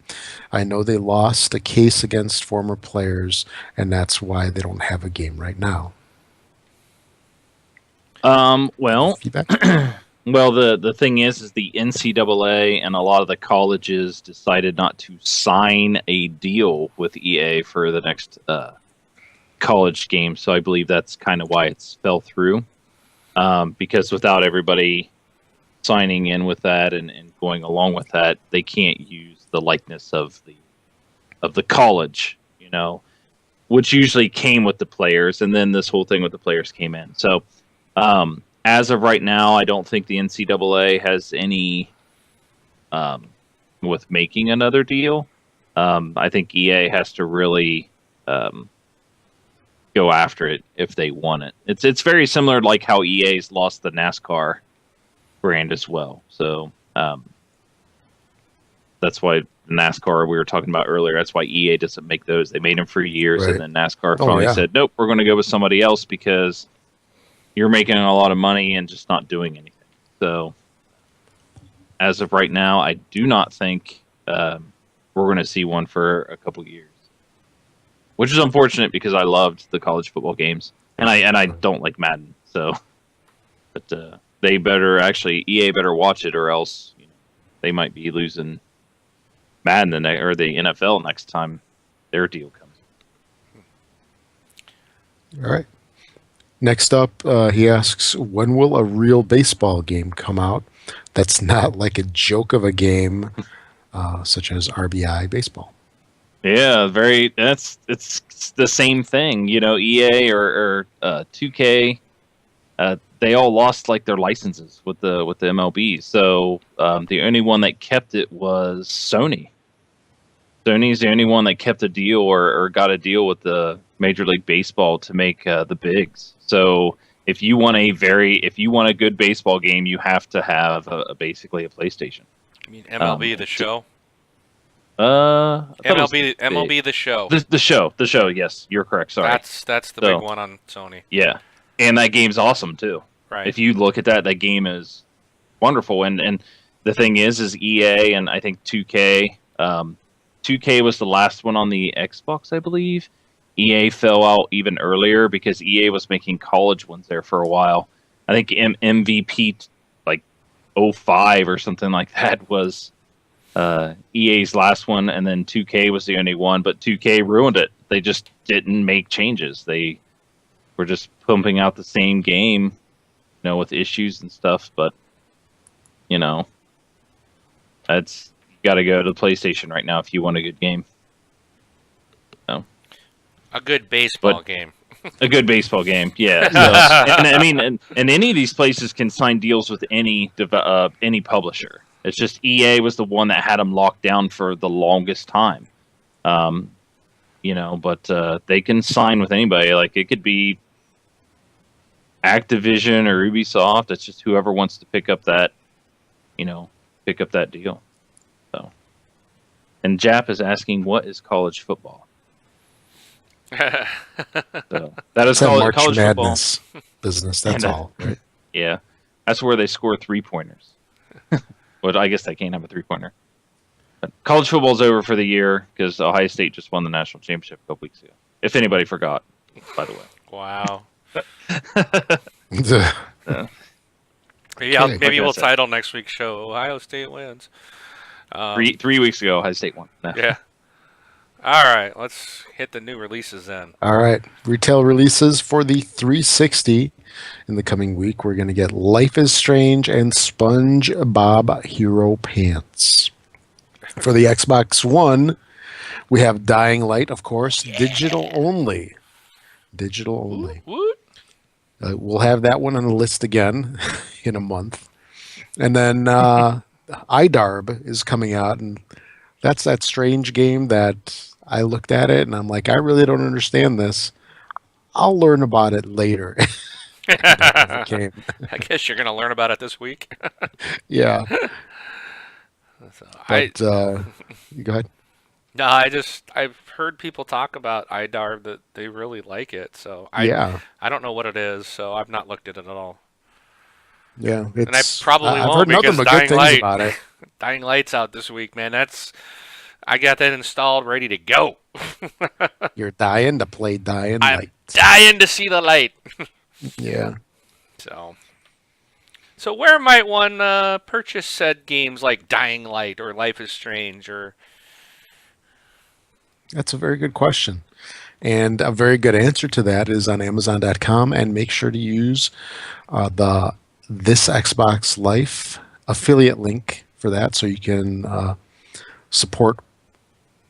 I know they lost a case against former players, and that's why they don't have a game right now. Well, Feedback? Well, the thing is the NCAA and a lot of the colleges decided not to sign a deal with EA for the next college game. So I believe that's kind of why it's fell through. Because without everybody signing in with that and going along with that, they can't use the likeness of the college, which usually came with the players, and then this whole thing with the players came in. So as of right now, I don't think the NCAA has any with making another deal. I think EA has to really go after it if they want it. It's very similar like how EA's lost the NASCAR brand as well. So that's why NASCAR we were talking about earlier. That's why EA doesn't make those. They made them for years, Right. and then NASCAR finally said, "Nope, we're going to go with somebody else because you're making a lot of money and just not doing anything." So as of right now, I do not think we're going to see one for a couple years, which is unfortunate because I loved the college football games, and I don't like Madden. So, but they better EA better watch it, or else they might be losing Madden or the NFL next time their deal comes. All right. Next up, he asks, when will a real baseball game come out that's not like a joke of a game, such as RBI baseball? Yeah, it's the same thing. EA or 2K, they all lost like their licenses with the MLB. So the only one that kept it was Sony. Sony's the only one that kept a deal or got a deal with the Major League Baseball to make the bigs. So if you want a good baseball game, you have to have basically a PlayStation. You mean MLB the show? MLB the show. The show. Yes, you're correct. Sorry, that's the big one on Sony. Yeah, and that game's awesome too. Right. If you look at that game is wonderful. And the thing is EA and I think 2K. 2K was the last one on the Xbox, I believe. EA fell out even earlier because EA was making college ones there for a while. I think MVP like 05 or something like that was EA's last one, and then 2K was the only one, but 2K ruined it. They just didn't make changes. They were just pumping out the same game, with issues and stuff, but that's got to go to the PlayStation right now if you want a good game. A good baseball game. A good baseball game, yeah. So, and I mean, and any of these places can sign deals with any publisher. It's just EA was the one that had them locked down for the longest time. But they can sign with anybody. Like it could be Activision or Ubisoft. It's just whoever wants to pick up that deal. So, and Jap is asking, what is college football? So that is March college Madness football business. That's all. Right? Yeah, that's where they score 3-pointers. Well, I guess they can't have a 3-pointer. But college football's over for the year because Ohio State just won the national championship a couple weeks ago. If anybody forgot, by the way. Wow. Yeah. Maybe we'll title next week's show "Ohio State wins." 3 weeks ago, Ohio State won. No. Yeah. All right, let's hit the new releases then. All right. Retail releases for the 360 in the coming week. We're going to get Life is Strange and SpongeBob Hero Pants. For the Xbox One, we have Dying Light, of course, digital only. Digital only. Woot. We'll have that one on the list again in a month. And then iDarb is coming out, and that's that strange game that I looked at it and I'm like, I really don't understand this. I'll learn about it later. I guess you're going to learn about it this week. Yeah. So go ahead. No, I've heard people talk about iDarb that they really like it. So I don't know what it is, so I've not looked at it at all. Yeah, and I probably I've won't heard nothing because but good things about it. Dying Light's out this week, man. I got that installed, ready to go. You're dying to play Dying I'm Light. dying to see the light. Yeah. So So where might one purchase said games like Dying Light or Life is Strange or? That's a very good question. And a very good answer to that is on Amazon.com. And make sure to use the This Xbox Life affiliate link for that, so you can support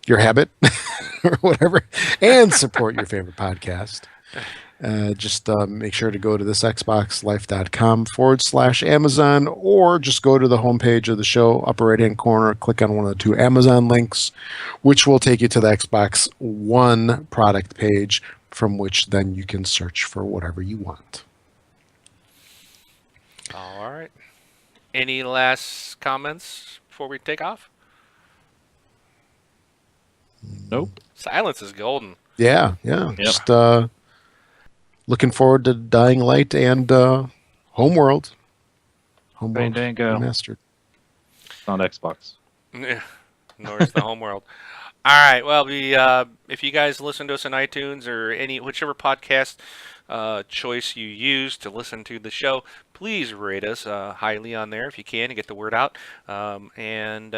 your habit or whatever, and support your favorite podcast. Just make sure to go to thisxboxlife.com/Amazon, or just go to the homepage of the show, upper right hand corner, click on one of the two Amazon links, which will take you to the Xbox One product page, from which then you can search for whatever you want. All right. Any last comments before we take off? Nope. Silence is golden. Yeah. Just looking forward to Dying Light and Homeworld. There you go. Remastered. It's on Xbox. Yeah, nor is the homeworld. All right. Well, if you guys listen to us on iTunes or whichever podcast choice you use to listen to the show, please rate us highly on there if you can to get the word out. And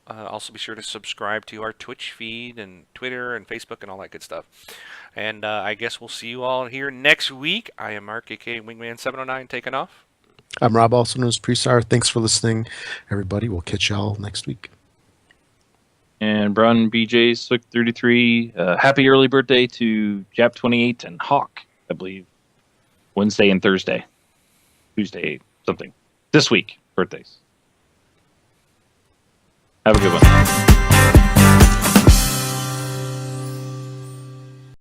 also be sure to subscribe to our Twitch feed and Twitter and Facebook and all that good stuff. And I guess we'll see you all here next week. I am Mark, aka Wingman709, taking off. I'm Rob, also known as Presar. Thanks for listening, everybody. We'll catch y'all next week. And Brun, BJ, Slick33, happy early birthday to Jap28 and Hawk, I believe. Wednesday and Thursday. Tuesday, something. This week, birthdays. Have a good one.